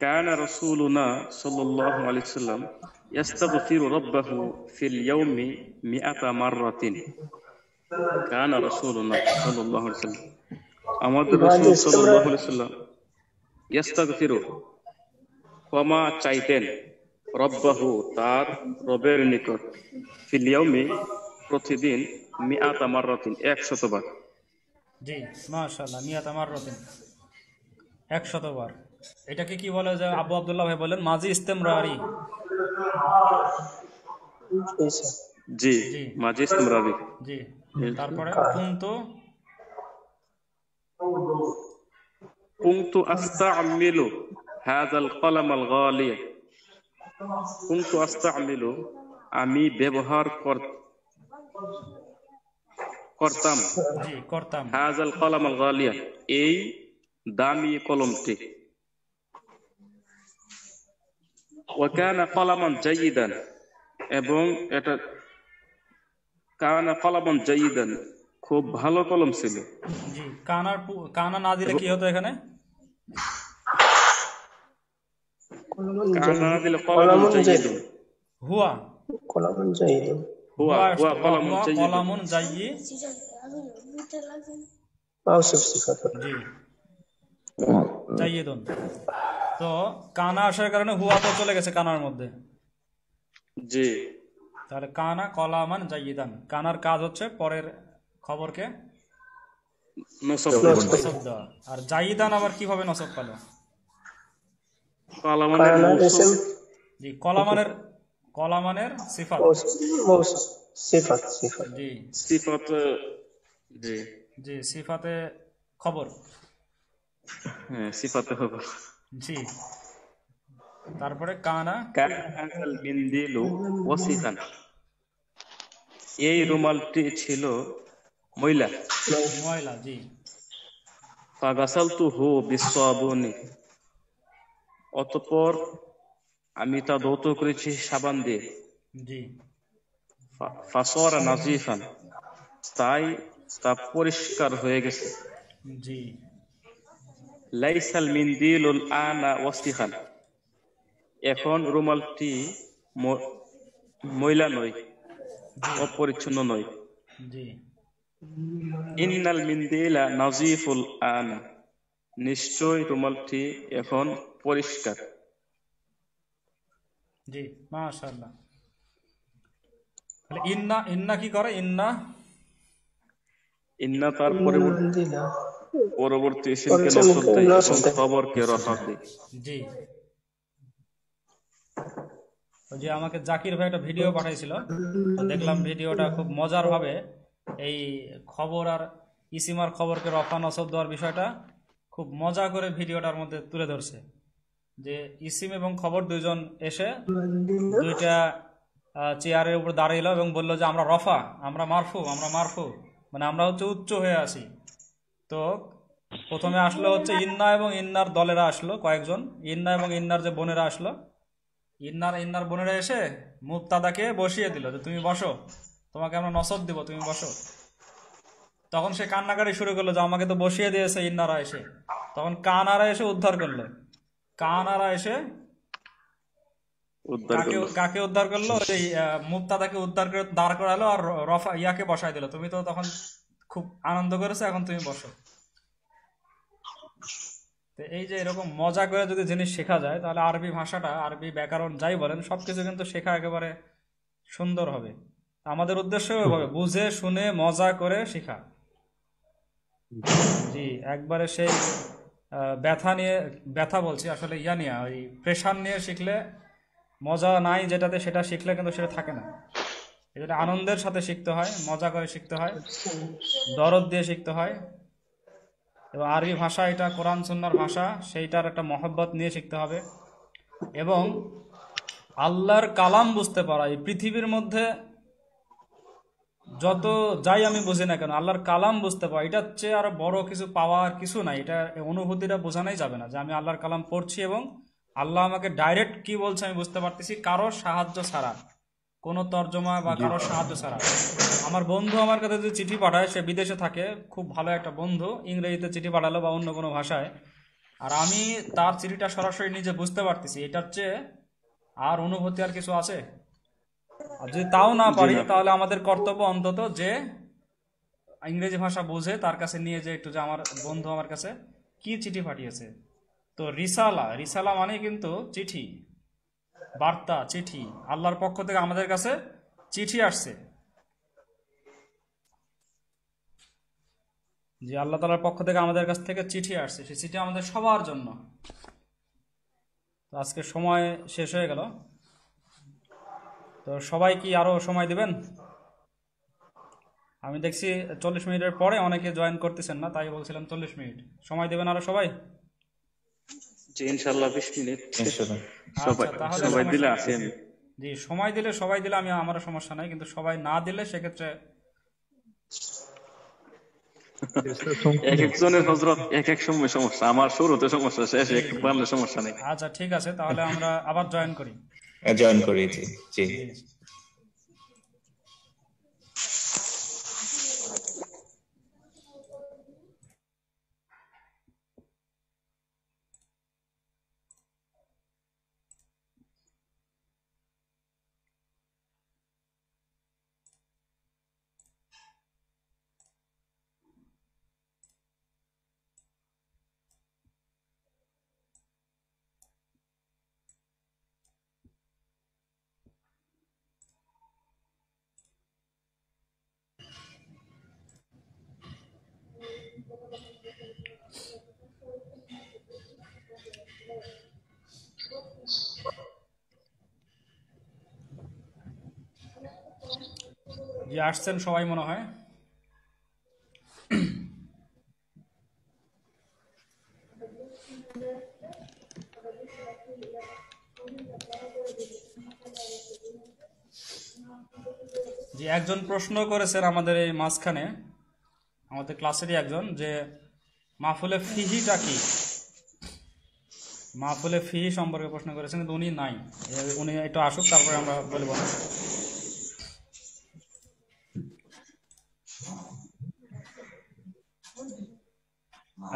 কানা রাসূলুনা সাল্লাল্লাহু আলাইহি ওয়াসাল্লাম ইয়াস্তাগফিরু রাব্বাহু ফিল ইয়াউমি মিআতা মাররাতিন। কানা রাসূলুনা সাল্লাল্লাহু আলাইহি ওয়াসাল্লাম, আমাদের রাসূল সাল্লাল্লাহু আলাইহি ওয়াসাল্লাম, ইয়াস্তাগফিরু ক্ষমা চাইতেন, রব্বাহু তার রবের নিকট, ফিল ইয়াউমি প্রতিদিন, মিআতা মাররাতিন 100 বার। জি মাশাআল্লাহ, মিয়াতা মাররাতিন 100 বার। এটাকে কি বলে, যে আবু আব্দুল্লাহ ভাই বলেন মাজি ইস্তেমরারি। জি, মাজি ইস্তেমরারি। জি, তারপরে কুনতু আস্তাআমিলু হাযাল কলামাল গালিয়া। কুনতু আস্তাআমিলু, আমি ব্যবহার করতাম, জি করতাম, হাযাল কলামাল গালিয়া এই দামি কলমটি। ওয়া কানা কলামান জাইয়িদান, এবং এটা কানা কলামান জাইয়িদান খুব ভালো কলম ছিল। জি, কানা না দিলে কি হতো এখানে? কানা না দিলে কলামুন জাইয়িদুন, হুয়া কলামুন জাইয়িদুন, হুয়া কলামুন জাইয়িদুন, কলামুন জাইয়ি, মাওসুফ সিফাত। জি জাইয়িদুন। তো কানা আসার কারণে হুয়া তো চলে গেছে কানার মধ্যে। জি, তাহলে কানা কলামান জাইয়িদান, কানার কাজ হচ্ছে পরের খবরকে নসব দেওয়া। আর জাইয়িদান আবার কিভাবে নসব পেল? কলামানের মৌসুফ, জি কলামানের সিফাত, সিফাত, জি সিফাত, জি জি সিফাতে খবর, হ্যাঁ সিফাতে হবে। জি, তারপরে কানা কানাল মিন্দিলু ওয়াসিকান, এই রুমালটি ছিল ময়লা। ময়লা, জি ফাগাসালতুহু বিসাবুনি, অতঃপর আমি তা ধৌত করেছি সাবান দিয়ে। জি ফাসারা নাজিফান, তাই তা পরিষ্কার হয়ে গেছে। জি লাইসাল মিন্দিলুল আনা ওয়াসিখান, এখন রুমালটি ময়লা নয়, অপরিচ্ছন্ন নয়। জি ইন্নাল মিন্দিলা নাজিফুল আন, নিশ্চয় রুমালটি এখন পরিষ্কার। জি, মাশাআল্লাহ। তাহলে ইন্না, ইন্না কি করে? ইন্না ইন্না তার পরবর্তী ইসিমকে ইসিমকে নসব দেয় এবং নসব দেয়। খবরকে রফা দেয়। জি, ওই যে আমাকে জাকির ভাই একটা ভিডিও পাঠাইছিল, তো দেখলাম ভিডিওটা খুব মজার ভাবে এই খবর আর ইসিমার খবরকে রফা নসব দেওয়ার বিষয়টা খুব মজা করে ভিডিওটার মধ্যে তুলে ধরছে। যে ইসিম এবং খবর দুইজন এসে দুইটা চেয়ারের উপর দাঁড়াইলো এবং বললো যে আমরা রফা, আমরা মারফু, আমরা মারফু, মানে আমরা হচ্ছে উচ্চ হয়ে আসি। তো প্রথমে আসলো হচ্ছে ইন্না এবং ইন্নার দলেরা আসলো কয়েকজন, ইন্না এবং ইন্নার যে বোনেরা আসলো, ইন্নার বোনেরা এসে মুবতাদাকে বসিয়ে দিল যে তুমি বসো, তোমাকে আমরা নসব দিব, তুমি বসো। তখন সে কান্নাকাটি শুরু করলো যে আমাকে তো বসিয়ে দিয়েছে ইন্নারা এসে। তখন কানারা এসে উদ্ধার করলো, কানারা এসে কাকে উদ্ধার করলো? এই মুবতাদাকে উদ্ধার করে দাঁড় করালো আর রফা ইয়াকে বসাই দিল, তুমি তো তখন খুব আনন্দ করেছো, এখন তুমি বসো। তো এই যে এরকম মজা করে যদি জিনিস শেখা যায়, তাহলে আরবি ভাষাটা, আরবি ব্যাকরণ যাই বলেন, সবকিছু কিন্তু শেখা একেবারে সুন্দর হবে। আমাদের উদ্দেশ্য হবে বুঝে শুনে মজা করে শেখা। জি, একবারে সেই ব্যথা নিয়ে, ব্যথা বলছি আসলে ইয়া নিয়ে, ওই প্রেশার নিয়ে শিখলে মজা নাই যেটাতে, সেটা শিখলে কিন্তু সেটা থাকে না। এটা আনন্দের সাথে শিখতে হয়, মজা করে শিখতে হয়, দরদ দিয়ে শিখতে হয়। এবং আরবি ভাষা এটা কোরআন সুন্নাহর ভাষা, সেইটার একটা মহব্বত নিয়ে শিখতে হবে। এবং আল্লাহর কালাম বুঝতে পারা, এই পৃথিবীর মধ্যে যত যাই আমি বুঝি না কেন, আল্লাহর কালাম বুঝতে পারা, এটার চেয়ে আরো বড় কিছু পাওয়ার কিছু নাই। এটা অনুভূতিটা বোঝানোই যাবে না যে আমি আল্লাহর কালাম পড়ছি এবং আল্লাহ আমাকে ডাইরেক্ট কি বলছে আমি বুঝতে পারতেছি, কারোর সাহায্য ছাড়া, কোনো তর্জমা বা কারোর সাহায্য ছাড়া। আমার বন্ধু আমার কাছে যে চিঠি পাঠায়, সে বিদেশে থাকে, খুব ভালো একটা বন্ধু, ইংরেজিতে চিঠি পাঠালো বা অন্য কোনো ভাষায়, আর আমি তার চিঠিটা সরাসরি নিজে বুঝতে পারতেছি, এটার চেয়ে আর অনুভূতি আর কিছু আছে? আর যদি তাও না পারি, তাহলে আমাদের কর্তব্য অন্তত যে ইংরেজি ভাষা বুঝে তার কাছে নিয়ে যে একটু, যে আমার বন্ধু আমার কাছে কি চিঠি পাঠিয়েছে। তো রিসালা, রিসালা মানে কিন্তু চিঠি, বার্তা, চিঠি। আল্লাহর পক্ষ থেকে আমাদের কাছে চিঠি আসছে, যে আল্লাহ তাআলার পক্ষ থেকে আমাদের কাছ থেকে চিঠি আসছে, সেই চিঠি আমাদের সবার জন্য। তো আজকে সময় শেষ হয়ে গেল, তো সবাই কি আরো সময় দিবেন? আমি দেখছি 40 মিনিটের পরে অনেকে জয়েন করতেছেন না, তাই বলছিলাম 40 মিনিট সময় দিবেন আরো সবাই। জি ইনশাআল্লাহ 20 মিনিট আচ্ছা, তাহলে সবাই দিলে আসেন। জি, সময় দিলে সবাই দিলে আমি, আমারও সমস্যা নাই, কিন্তু সবাই না দিলে সেক্ষেত্রে এক একজনের হযরত এক এক সময় সমস্যা, আমার শুরুতে সমস্যা, শেষে একটু বাড়লে সমস্যা নেই। আচ্ছা ঠিক আছে, তাহলে আমরা আবার জয়েন করি। জয়েন করি। জি জি। জি, আসছেন সবাই মনে হয়। জি, একজন প্রশ্ন করেছেন আমাদের এই মাঝখানে, আমাদের ক্লাসেরই একজন, যে মাহফুলে ফিহিটা কি, মাহফুলে ফিহি সম্পর্কে প্রশ্ন করেছেন, কিন্তু উনি নাই, উনি একটু আসুক, তারপরে আমরা বলবো।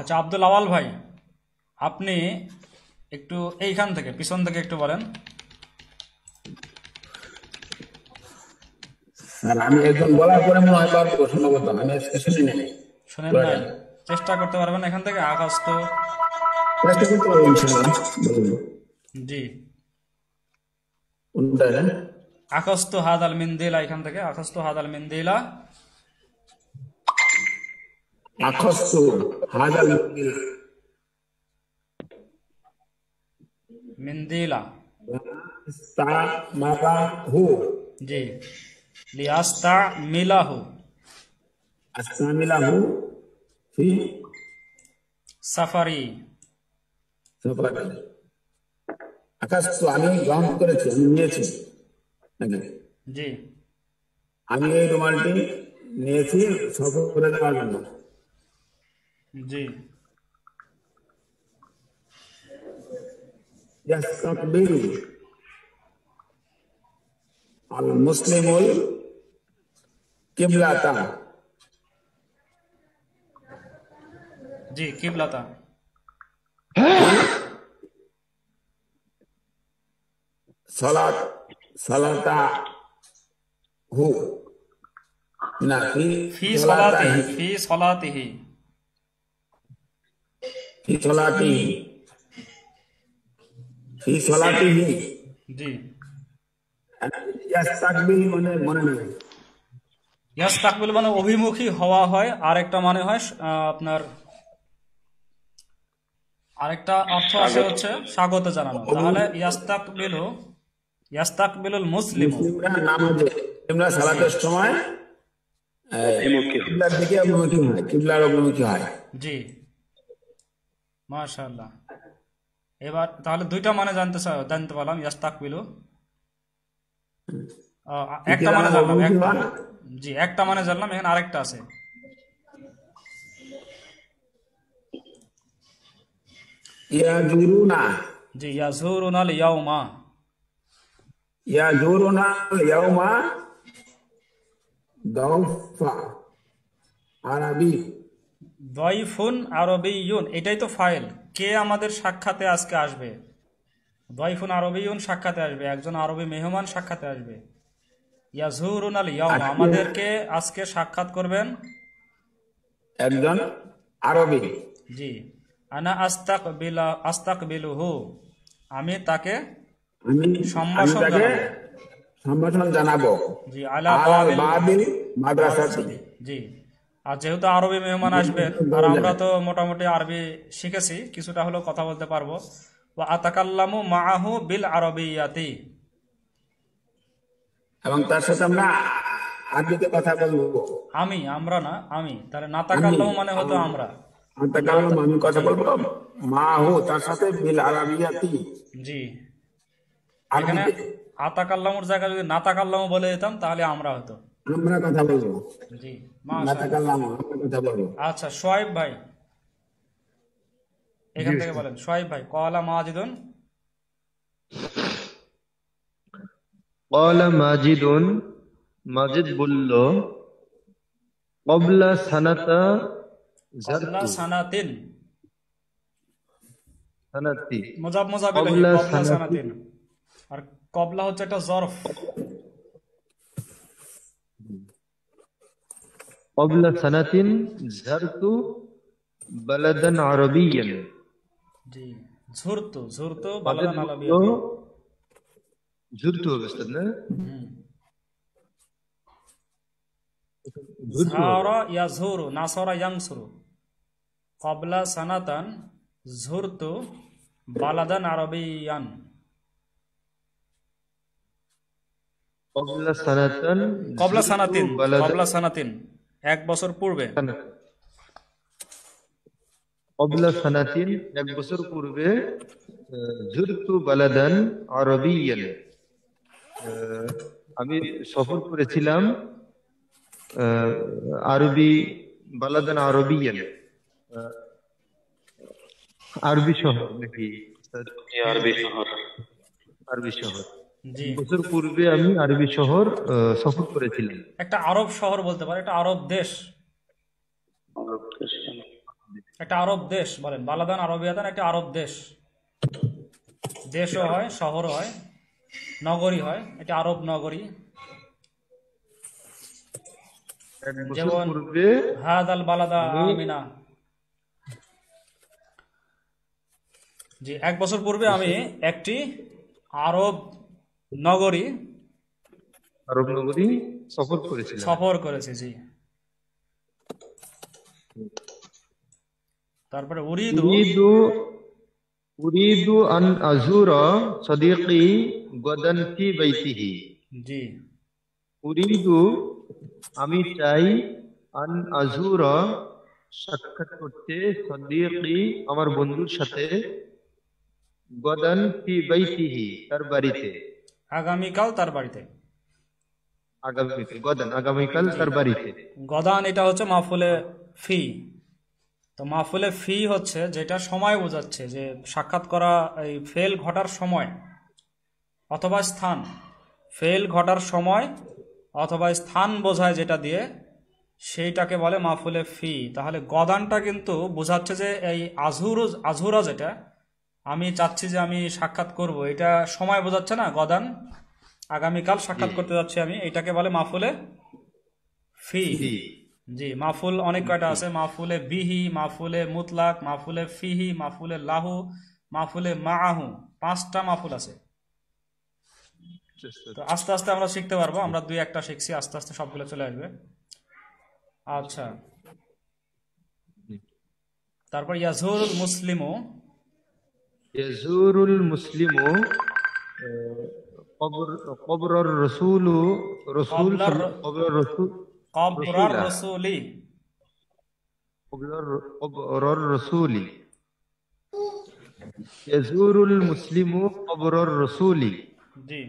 আচ্ছা, আব্দুল আওয়াল ভাই, আপনি একটু এইখান থেকে পিছন থেকে একটু বলেন। স্যার আমি একজন বলার পরে মনে হয় পারবো সম্ভবত, আমি আজকে শুনি নাই। শোনেন নাই, চেষ্টা করতে পারবেন এখান থেকে? আকাস্ত, চেষ্টা করতে পারবো ইনশাআল্লাহ। বলুন জি, কোনটা? আকাস্ত হাদাল মিন্দিলা, এখান থেকে আকাস্ত হাদাল মিন্দিলা। আখস্তু হাদাল মিন্দিলা, ইস্তামালাহু, জি, লিয়াস্তা মিলাহু আস্তামিলাহু ফি সাফারি। সাফারি। আখস্তু আমি গ্রহণ করেছি, আমি নিয়েছি নাকি? জি, আমি এই রুমালটি নিয়েছি সফরে যাওয়ার জন্য। জি, ইয়াস্তাকবিলু আল মুসলিমুল কিবলাতা, জি, কিবলাতা, সালাতা হু না ফি সলাতিহি, ফি সলাতিহি, ফি সলাতিহি, ফি সলাতিহি। জি, ইয়াস্তাকবিল মানে মনে নেই। ইয়াস্তাকবিল মানে অভিমুখী হওয়া হয়, আর একটা মানে হয় আপনার আরেকটা অর্থ আছে হচ্ছে স্বাগত জানানো। তাহলে ইয়াস্তাকবিলুল মুসলিমু, মুসলিমরা নামাজে, মুসলিমরা সালাতের সময় কিবলার দিকে অভিমুখী হয়, কিবলার অভিমুখী হয়। জি, মাশাআল্লাহ। এবার তাহলে দুইটা মানে জানতে পারলাম, ইয়াস্তাকবিলু একটা মানে জানলাম, একটা, জি, একটা মানে জানলাম, এখানে আরেকটা আছে। ইয়াজুরুনা, জি, ইয়াজুরুনাল ইয়াউমা, ইয়াজুরুনা ইয়াউমা দাওফা আরবি, দয়ফুন আরবিয়ুন, এটাই তো ফাইল। কে আমাদের সাক্ষাতে আজকে আসবে? দয়ফুন আরবিয়ুন সাক্ষাতে আসবে, একজন আরবি মেহমান সাক্ষাতে আসবে। ইয়াজুরুনাল ইয়াউমা, আমাদেরকে আজকে সাক্ষাৎ করবেন একজন আরবি। জি, আনা আস্তাকবিলুহু, আমি তাকে আমি সম্ভাষণ তাকে জানাবো। সম্ভাষণ জানাবো। জি, আলা আল বাবিল বাবিল মাদ্রাসাতি, জি। আর যেহেতু আরবি মেহমান আসবেন, আর আমরা তো মোটামুটি আরবি শিখেছি, কিছুটা হলেও কথা বলতে পারবো। ওয়া আতাকাল্লামু মাআহু বিল আরবিয়াতি, এবং তার সাথে আমরা আরবিতে কথা বলবো। আমরা না, আমি, তাহলে নাতাকাল্লামু মানে হতো আমরা। আতাকাল্লাম আমি কথা বলবো, মাহু তার সাথে, বিল আরবিয়াতি, জি, এখানে আতাকাল্লামুর জায়গায় যদি নাতাকাল্লামু বলে দিতাম তাহলে আমরা হতো। আমরা কথা বলবো। জি, মাশাআল্লাহ। নাতাকাল্লাম আমরা কথা বলবো। আচ্ছা, সোয়াইব ভাই এখান থেকে বলেন। সোয়াইব ভাই, কওয়ালা মাজিদুন, ক্বালা মাজিদুন, মাজিদ বলল, ক্বাবলা সানাতা কবলা সানাতিন, সানাতি, মুজাব ইলাইহি, কবলা কবলা সানাতিন, সানাতিন। আর কবলা হচ্ছে একটা জরফ। ক্বাবলা সানাতিন যারতু বালাদান আরবিয়ান, জি, ঝুরতু মাজিদ বালাদান বলল, আলাবিয়াতি। ঝুরতু হবে উস্তাদ না? হুম। ঝুরতু হবে। ঝারা ইয়াঝুরু, নাসরা ইয়ানসুরু, কবলা সানাতান ঝুরতু বালাদান আরবিয়ান। ক্বাবলা সানাতান কবলা যারতু সানাতিন, বালাদান, কবলা সানাতিন, এক বছর পূর্বে। ক্বাবলা সানাতিন এক বছর পূর্বে, যুরতু বালাদান আরবিয়ান, আমি সফর করেছিলাম আরবি, বালাদান আরবিয়ান, আরবি শহর নাকি? আরবি শহর। জি, বছর পূর্বে আমি আরবি শহর সফর করেছিলাম। একটা আরব শহর বলতে পারে, একটা আরব দেশ, একটা আরব দেশ বলেন। বালাদান আরবিয়াদান একটা আরব দেশ, দেশও হয়, শহরও হয়, নগরী হয়, এটা আরব নগরী। এক বছর যেমন পূর্বে হাদাল বালাদা আমি আমিনা, জি 1 বছর পূর্বে আমি একটি আরব নগরী আরব নগরী সফর করেছিলাম। সফর করেছি। জি, তারপরে উরিদু, উরিদু উরিদু আন আজুরা সাদিকি গাদান ফি বাইতিহি। জি উরিদু আমি চাই, আন আজুরা সাক্ষাৎ করতে, সাদিকি আমার বন্ধুর সাথে, গাদান ফি বাইতিহি তার বাড়িতে, আগামীকাল তার বাড়িতে। আগামীকাল, গাদান আগামীকাল জি, তার বাড়িতে। গদান এটা হচ্ছে মাফুলে ফি। তো মাফুলে ফি হচ্ছে যেটা সময় বোঝাচ্ছে, যে সাক্ষাৎ করা, এই ফেল ঘটার সময় অথবা স্থান, ফেল ঘটার সময় অথবা স্থান বোঝায় যেটা দিয়ে, সেইটাকে বলে মাফুলে ফি। তাহলে গদানটা কিন্তু বোঝাচ্ছে যে এই আজহুরা যেটা আমি চাচ্ছি যে আমি সাক্ষাৎ করব, এটা সময় বোঝাচ্ছে না। গদান আগামীকাল সাক্ষাৎ করতে যাচ্ছি আমি, এটাকে বলে মাফুলে ফি। জি, মাফুল অনেক কয়টা আছে, মাফুলে বিহি, মাফুলে মুতলাক, মাফুলে ফিহি, মাফুলে লাহু, মাফুলে মাআহু, 5টা মাফুল আছে। তো আস্তে আস্তে আমরা শিখতে পারবো, আমরা 2-1টা শিখছি, আস্তে আস্তে সবগুলো চলে আসবে। আচ্ছা, তারপর ইয়াজুরুল মুসলিমু, ইয়াজুরুল মুসলিমু কবরর রসুলু, রসুল কবলার কবরর রসুল কবরার রসুলা, রসুলি, কবরর রসুলি। ইয়াজুরুল মুসলিমু কবরর রসুলি। জি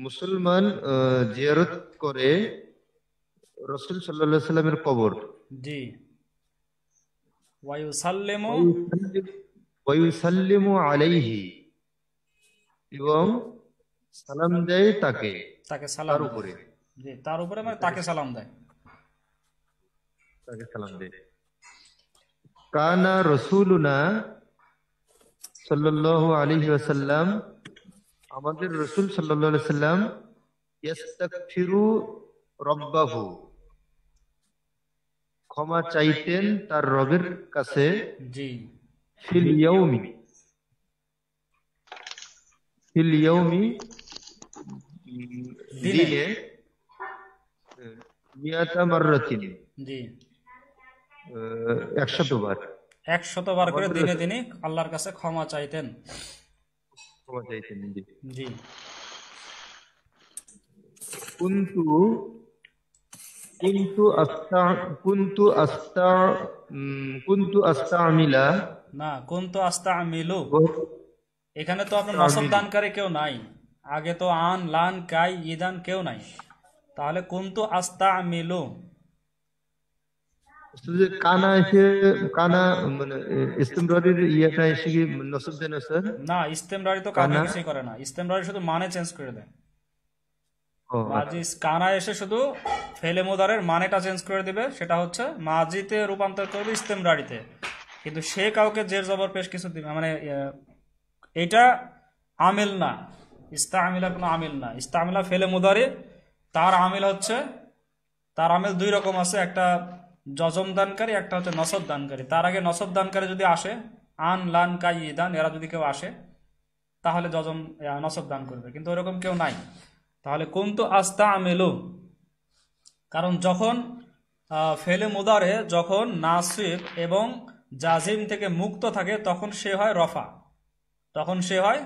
মুসলমান জিয়ারত করে রসুল সাল্লাল্লাহু আলাইহি সাল্লামের কবর। জি, ওয়ায়ুসাল্লিমু, ওয়ায়ুসাল্লিমু আলাইহি, এবং সালাম দেয় তাকে, তাকে সালাম তার দেয়। উপরে, জি, তার উপরে মানে তাকে সালাম দেয়। তাকে সালাম দেয়। কানা রাসূলুনা সাল্লাল্লাহু আলাইহি ওয়াসাল্লাম, আমাদের রাসূল সাল্লাল্লাহু আলাইহি সাল্লাম, ইস্তাগফিরু রাব্বাহু, ক্ষমা চাইতেন তার রবের কাছে, জি ফিল ইয়াউমি, ফিল ইয়াউমি দিনে, দিনে, মিয়াতা মাররাতিন, জি 100 বার 100 বার করে দিনে দিনে আল্লাহর কাছে ক্ষমা চাইতেন। ক্ষমা চাইতেন। জি। জি কুনতু কুনতু আস্তা কুনতু আস্তা কুনতু আস্তামিলা, না, কুনতু আস্তামিলু, এখানে তো আপনার নসব দানকারী কেউ নাই, আগে তো আন লান কাই ইদান কেউ নাই, তাহলে কুনতু আস্তামিলু। কানা এসে, কানা মানে ইস্তেমরারের ইয়াটা এসে কি নসব দেন স্যার? না, ইস্তেমরারি তো কাউকে কিছুই করে না, ইস্তেমরারি শুধু মানে চেঞ্জ করে দেয়। মাজি কানা এসে শুধু ফেলে মুদারের মানেটা চেঞ্জ করে দিবে, সেটা হচ্ছে মাজিতে রূপান্তর করবে ইস্তেমরারিতে, কিন্তু সে কাউকে জের জবর পেশ কিছু দিবে, মানে এটা আমিল না, ইস্তামিলা কোনো আমিল না। ইস্তামিলা ফেলে মুদারি, তার আমিল হচ্ছে, তার আমিল 2 রকম আছে, একটা জজম দানকারী, একটা হচ্ছে নসব দানকারী। তার আগে নসব দানকারী যদি আসে, আন লান কাই ইদান, এরা যদি কেউ আসে তাহলে জজম নসব দান করবে, কিন্তু ওরকম কেউ নাই। তাহলে কুনতু আস্তামিলু, কারণ যখন ফেলে মুদারে যখন নাসিব এবং জাজিম থেকে মুক্ত থাকে তখন সে হয় রফা, তখন সে হয়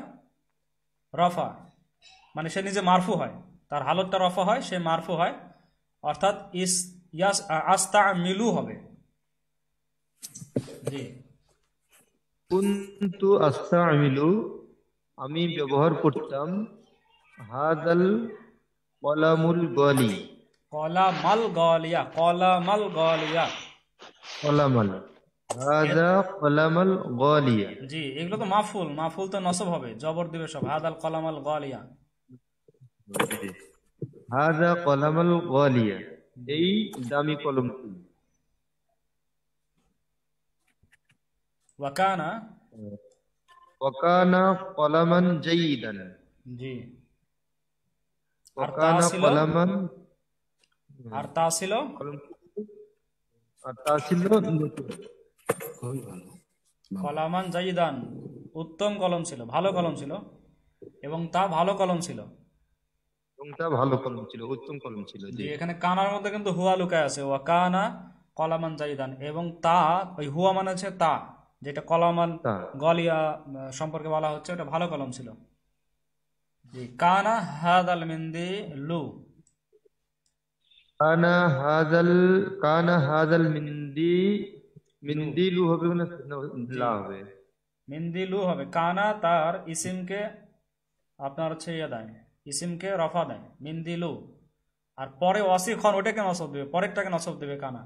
রফা, মানে সে নিজে মারফু হয়, তার হালতটা রফা হয়, সে মারফু হয়, অর্থাৎ আস্তামিলু হবে। জি, কুনতু আস্তামিলু, আমি ব্যবহার করতাম, হাদাল কলামুল গলি, কলামাল গলিয়া, কলামাল গলিয়া, কলামাল, হাদা কলামাল গলিয়া। জি, এগুলো তো মাফুল, মাফুল তো নসব হবে, জবর দিবে সব, হাদাল কলামাল গলিয়া। হাদা কলামাল গলিয়া, এই দামি কলমটি। ওয়াকানা, ওয়াকানা কলামান জাইদান, জি, আর তা ওয়াকানা ছিল কলামান আর তা ছিল কলম, আর তা ছিল নতুন। খুবই ভালো। কলামান জাইদান, উত্তম কলম ছিল, ভালো কলম ছিল, এবং তা ভালো কলম ছিল। এবং তা ভালো কলম ছিল, উত্তম কলম ছিল। জি, জি, এখানে কানার মধ্যে কিন্তু হুয়া লুকায় আছে, ওয়া কানা কলামান জাইদান, এবং তা, ওই হুয়া মানে হচ্ছে তা, যেটা কলামান তা গলিয়া সম্পর্কে বলা হচ্ছে, ওটা ভালো কলম ছিল। জি, কানা হাদাল মিন্দি লু, কানা হাজাল, কানা হাজাল মিন্দি, লু, মিন্দিলু হবে না, জি, লা হবে। মিন্দি লু হবে। কানা তার ইসিমকে আপনার হচ্ছে ইয়ে দেয়, ইসিমকে রফা দেয়, মিন্দি লু। আর পরে ওয়াসিখন, ওটাকে নসব দেবে, পরেরটাকে নসব দেবে কানা।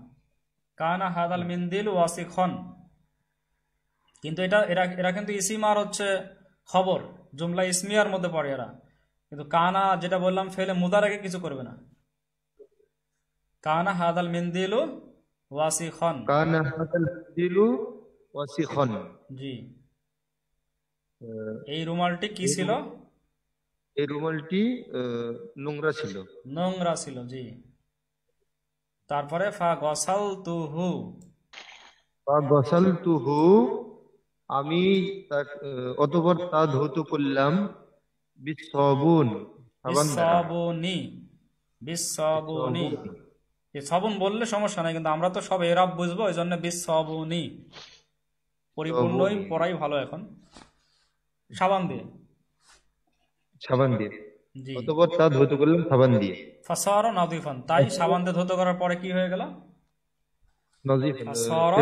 কানা হাদাল মিন্দিল ওয়াসিখন। কিন্তু এটা এরা এরা কিন্তু ইসিম আর হচ্ছে খবর, জুমলা ইসমিয়ার মধ্যে পড়ে এরা। কিন্তু কানা যেটা বললাম ফেলে মুদারাকে কিছু করবে না। কানা হাদাল মিন্দিলু ওয়াসিখন। কানা হাজাল মিন্দিলু ওয়াসিখন। জি, আহ, এই রুমালটি কি এই ছিল? এই রুমালটি নোংরা ছিল। নোংরা ছিল। জি, তারপরে ফা গসাল তুহু, বা গসাল তুহু, আমি অতঃপর তা ধৌত করলাম, বিসবুন, সাবান দ্বারা। বিসসাবুনি, বিসসাবুনি। বিসবুন। এই সাবুন বললে সমস্যা নাই, কিন্তু আমরা তো সব এরাব বুঝবো, এই জন্য বিসসাবুনি পরিপূর্ণই সাবুনি, পড়াই ভালো এখন, সাবান দিয়ে। সাবান দিয়ে। জি, অতঃপর তা ধৌত করলাম সাবান দিয়ে। ফাসারা নাদিফান, তাই সাবান দিয়ে ধৌত করার পরে কি হয়ে গেল? নজিফান, ফাসারা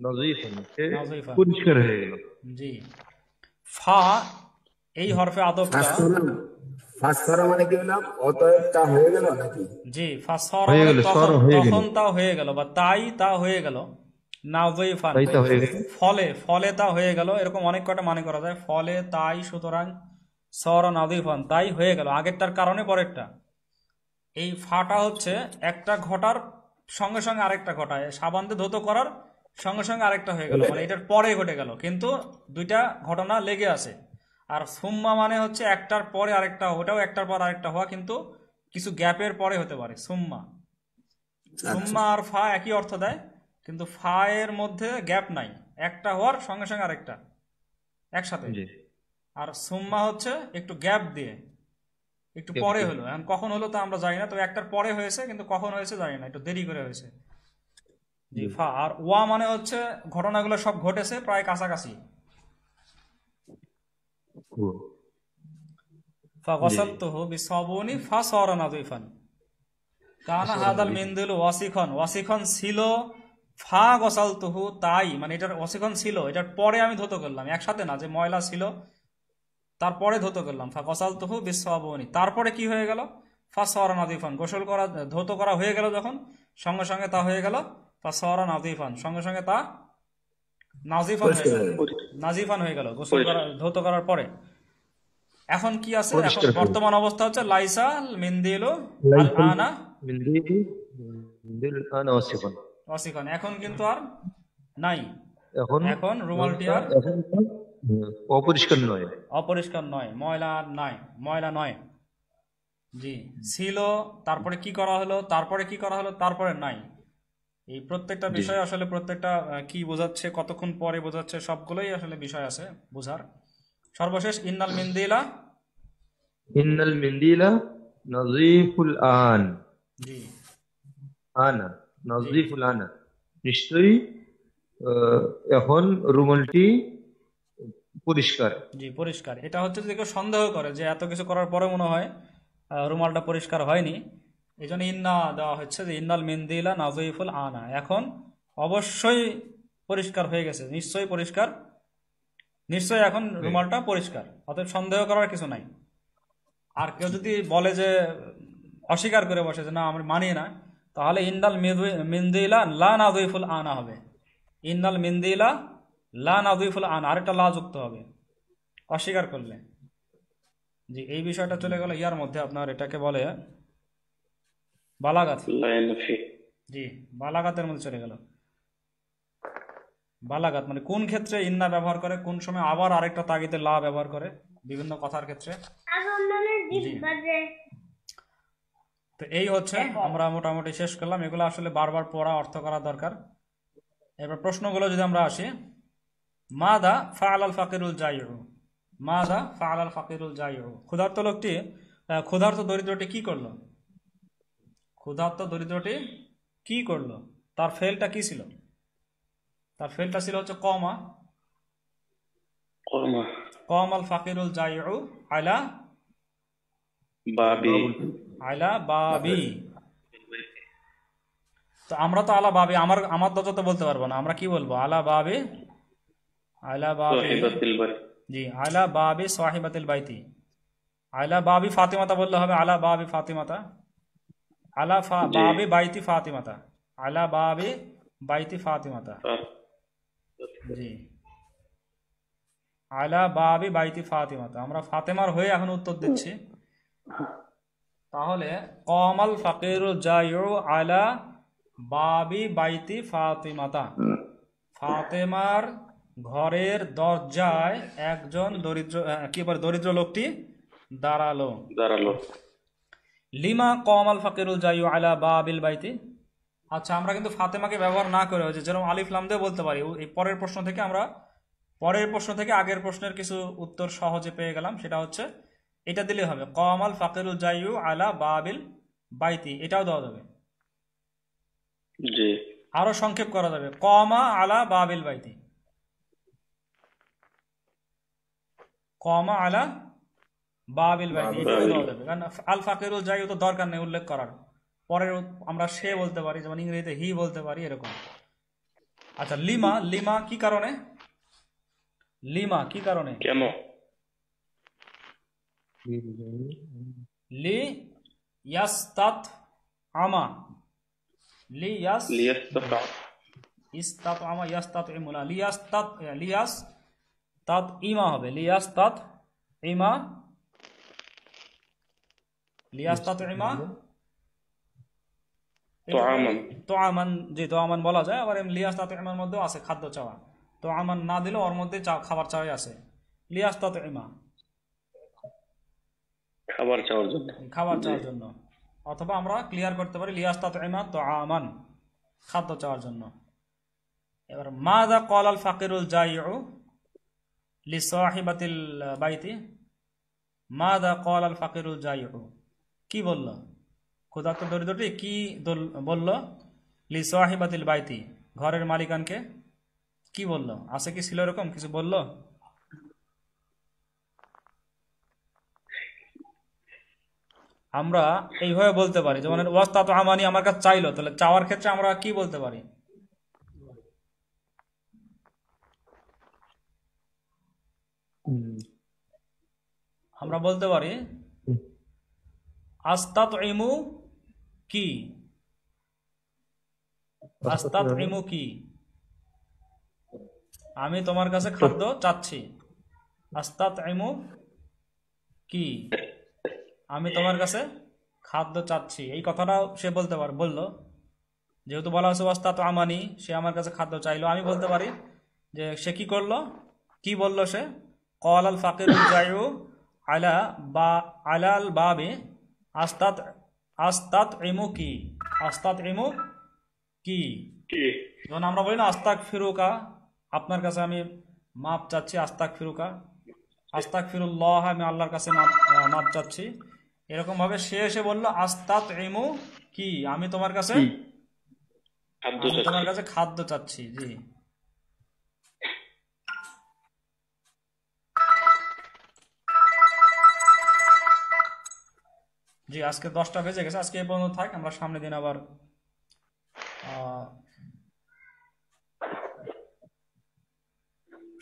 নজিফান, সে নাদিফান। পরিষ্কার হয়ে গেল। জি, ফা এই হরফে আদবটা, ফাঁস করা মানে কি হলাম, অতএব তা হয়ে গেল নাকি? জি, ফাসারা হয়ে মানে গেল, তখন, সর হয়ে গেল, তখন তা হয়ে গেল, বা তাই তা হয়ে গেল। নাদিফান তাই তা হয়ে গেল। ফলে, ফলে তা হয়ে গেল, এরকম অনেক কটা মানে করা যায়, ফলে তাই, সুতরাং সরা নাদিফান, তাই হয়ে গেল, আগেরটার কারণে পরেরটা। এই ফাটা হচ্ছে একটা ঘটার সঙ্গে সঙ্গে আরেকটা ঘটায়, সাবান দিয়ে ধৌত করার সঙ্গে সঙ্গে আরেকটা হয়ে গেল, মানে এটার পরে ঘটে গেল, কিন্তু দুইটা ঘটনা লেগে আছে। আর সুম্মা মানে হচ্ছে একটার পরে আরেকটা, ওটাও একটার পর আরেকটা হওয়া, কিন্তু কিছু গ্যাপের পরে হতে পারে সুম্মা। সুম্মা আর ফা একই অর্থ দেয়, কিন্তু ফা এর মধ্যে গ্যাপ নাই, একটা হওয়ার সঙ্গে সঙ্গে আরেকটা একসাথে। জি, আর সুম্মা হচ্ছে একটু গ্যাপ দিয়ে, একটু পরে হলো। এখন কখন হলো তা আমরা জানি না, তবে একটার পরে হয়েছে, কিন্তু কখন হয়েছে জানি না, একটু দেরি করে হয়েছে। জি, ফা। আর ওয়া মানে হচ্ছে ঘটনাগুলো সব ঘটেছে প্রায় কাছাকাছি। ফা গসালতুহু বিসাবুনি ফাসারা নাদিফান। কানা হাদাল মিন্দিল ওয়াসিখন, ওয়াসিখন ছিল, ফা গসালতুহু তাই, মানে এটার ওয়াসিখন ছিল, এটার পরে আমি ধৌত করলাম, একসাথে না, যে ময়লা ছিল তারপরে ধৌত করলাম। ফা গসালতুহু বিসাবুনি, তারপরে কি হয়ে গেল? ফাসারা নাদিফান, গোসল করা, ধৌত করা হয়ে গেল যখন, সঙ্গে সঙ্গে তা হয়ে গেল ফাসারা নাদিফান, সঙ্গে সঙ্গে তা নাজিফান হয়ে গেল, নাজিফান হয়ে গেল গোসল করা, ধৌত করার পরে। এখন কি আছে? এখন বর্তমান অবস্থা হচ্ছে লাইসা মিন্দিলু আল আনা মিন্দিল, মিন্দিল আনা ওয়াসিখন। ওয়াসিখন, এখন কিন্তু আর নাই, এখন এখন রুমালটি আর এখন অপরিষ্কার নয়, অপরিষ্কার নয়, ময়লা আর নাই, ময়লা নয়। জি, ছিল, তারপরে কি করা হলো, তারপরে কি করা হলো, তারপরে নাই। এই প্রত্যেকটা বিষয় আসলে প্রত্যেকটা কি বোঝাচ্ছে, কতক্ষণ পরে বোঝাচ্ছে, সবগুলোই আসলে বিষয় আছে বোঝার। সর্বশেষ ইন্নাল মিন্দিলা, ইন্নাল মিন্দিলা নাজিফুল আন, জি, আনা নাজিফুল আনা, নিশ্চয়ই এখন রুমালটি পরিষ্কার। জি, পরিষ্কার। এটা হচ্ছে যদি কেউ সন্দেহ করে যে এত কিছু করার পরে মনে হয় রুমালটা পরিষ্কার হয়নি, এই জন্য ইন্না দেওয়া হচ্ছে, যে ইন্নাল মিন্দিলা নাজিফুল আনা, এখন অবশ্যই পরিষ্কার হয়ে গেছে, নিশ্চয়ই পরিষ্কার, নিশ্চয়ই এখন রুমালটা পরিষ্কার, অতএব সন্দেহ করার কিছু নাই। আর কেউ যদি বলে যে অস্বীকার করে বসে যে না আমরা মানি না, তাহলে ইন্নাল মিন্দিলা লা নাজিফুল আনা হবে, ইন্নাল মিন্দিলা লা নাজিফুল আনা, আরেকটা লা যুক্ত হবে অস্বীকার করলে। জি, এই বিষয়টা চলে গেল ইয়ার মধ্যে, আপনার এটাকে বলে বালাগাত। জি, বালাগাতের মধ্যে চলে গেল। বালাগাত মানে কোন ক্ষেত্রে ইন্না ব্যবহার করে, কোন সময় আবার আরেকটা তাগিদে লা ব্যবহার করে, বিভিন্ন কথার ক্ষেত্রে। জি, তো এই হচ্ছে আমরা মোটামুটি শেষ করলাম। এগুলো আসলে বারবার পড়া, অর্থ করা দরকার। এবার প্রশ্নগুলো যদি আমরা আসি, মাদা ফাআলাল ফাকিরুল জাইউ, মাদা ফাআলাল ফাকিরুল জাইউ, ক্ষুধার্ত লোকটি, ক্ষুধার্ত দরিদ্রটি কি করলো? ক্ষুধার্ত দরিদ্রটি কি করলো? তার ফেলটা কি ছিল? তার ফেলটা ছিল হচ্ছে কমা, কমাল ফাকিরুল জাইউ আলা বাবি, আলা বাবি। তো আমরা তো আলা বাবি, আমার দরজা তো বলতে পারবো না, আমরা কি বলবো? আলা বাবি, আলা বাবি, জি, আলা বাবি সাহিবাতিল বাইতি। আলা বাবি ফাতিমাতা বললে হবে আলা বাবি ফাতিমাতা, আলা বাবি বাইতি ফাতিমাতা, আলা বাবি বাইতি ফাতিমাতা, জি, আলা বাবি বাইতি ফাতিমাতা। আমরা ফাতেমার হয়ে এখন উত্তর দিচ্ছি। তাহলে কমাল ফাকিরুল জাইউ আলা বাবি বাইতি ফাতিমাতা, ফাতেমার ঘরের দরজায় একজন দরিদ্র, কি বলে, দরিদ্র লোকটি দাঁড়ালো। লিমা কমাল ফাকিরুল জাইউ আলা বাবিল বাইতি। আচ্ছা, আমরা কিন্তু ফাতেমাকে ব্যবহার না করে হচ্ছে যেরকম আলিফ লাম দিয়ে বলতে পারি। এই পরের প্রশ্ন থেকে আমরা, পরের প্রশ্ন থেকে আগের প্রশ্নের কিছু উত্তর সহজে পেয়ে গেলাম। সেটা হচ্ছে এটা দিলে হবে, কমাল ফাকিরুল জাইউ আলা বাবিল বাইতি, এটাও দেওয়া যাবে। জি, আরো সংক্ষেপ করা যাবে, কমা আলা বাবিল বাইতি, কমা আলা বাবিল বাইতি, এটাও দেওয়া যাবে। কারণ আল ফাকিরুল জাইউ তো দরকার নেই উল্লেখ করার, পরের আমরা সে বলতে পারি, যেমন ইংরেজিতে হি বলতে পারি, এরকম। আচ্ছা, লিমা, লিমা কি কারণে? লিমা কি কারণে? কেন? লি ইয়াস্তাত আমা, লি ইস্তাত আমা ইয়াস্তাত ইমুলা, লিয়াস্তাত ইমা হবে, লিয়াস্তাত ইমা, লিয়াস্তাত ইমা তো আমান, জি, তো আমান বলা যায়। আবার লিয়াস্তাত ইমার মধ্যেও আছে খাদ্য চাওয়া, তো আমান না দিলেও ওর মধ্যে খাবার চাওয়াই আছে, লিয়াস্তাত ইমা, খাবার চাওয়ার জন্য, খাবার চাওয়ার জন্য। অথবা আমরা ক্লিয়ার করতে পারি লিয়াস্তাত ইমা তো আমান, খাদ্য চাওয়ার জন্য। এবার মাযা ক্বালাল ফাকিরুল জাইউ লি সাহিবাতিল বাইতি, মাযা ক্বালাল ফাকিরুল জাইউ, কি বলল ক্ষুধার্ত দরিদ্রটি, কি বলল? লি সাহিবাতিল বাইতি, ঘরের মালিকানকে কি বলল? আছে কি ছিল এরকম কিছু বলল? আমরা এইভাবে বলতে পারি, যেমন ওয়াস্তাত আমানি, আমার কাছে চাইলো, তাহলে চাওয়ার ক্ষেত্রে আমরা কি বলতে পারি? আমরা বলতে পারি আস্তাত ইমু কি, আস্তাত ইমু কি, আমি তোমার কাছে খাদ্য চাচ্ছি। আস্তাত ইমু কি, আমি তোমার কাছে খাদ্য চাচ্ছি, এই কথাটাও সে বলতে পারে, বললো। যেহেতু বলা হচ্ছে ওয়াস্তাত আমানি, সে আমার কাছে খাদ্য চাইলো, আমি বলতে পারি যে সে কি করলো, কি বললো সে? ক্বালাল ফাকিরুল জাইউ আলা বা আলাল বাবি আস্তাত ইমু কি, আস্তাত ইমু কি। যখন আমরা বলি না আস্তাক ফিরুকা, আপনার কাছে আমি মাপ চাচ্ছি, আস্তাক ফিরুকা, আস্তাক ফিরুল্লাহ, আমি আল্লাহর কাছে মাপ চাচ্ছি, এরকম ভাবে সে এসে বললো আস্তাত ইমু কি, আমি তোমার কাছে খাদ্য চাচ্ছি। জি, জি, আজকে 10টা বেজে গেছে, আজকে এই পর্যন্ত থাক। আমরা সামনে দিন আবার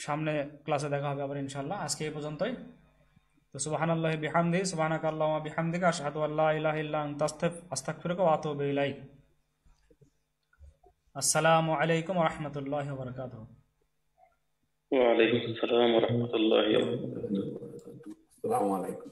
সামনে ক্লাসে দেখা হবে আবার ইনশাআল্লাহ। আজকে এই পর্যন্তই। তো সুবহানাল্লাহি বিহামদিহি, সুবহানাকাল্লাহুম্মা বিহামদিকা, আশহাদু আল্লা ইলাহা ইল্লা আনতা আস্তাগফিরুকা ওয়া আতুবু ইলাইক। আসসালামু আলাইকুম ওয়া রাহমাতুল্লাহি ওয়া বারাকাতুহু। ওয়া আলাইকুম আসসালাম ওয়া রাহমাতুল্লাহি ওয়া বারাকাতুহু। আসসালামু আলাইকুম।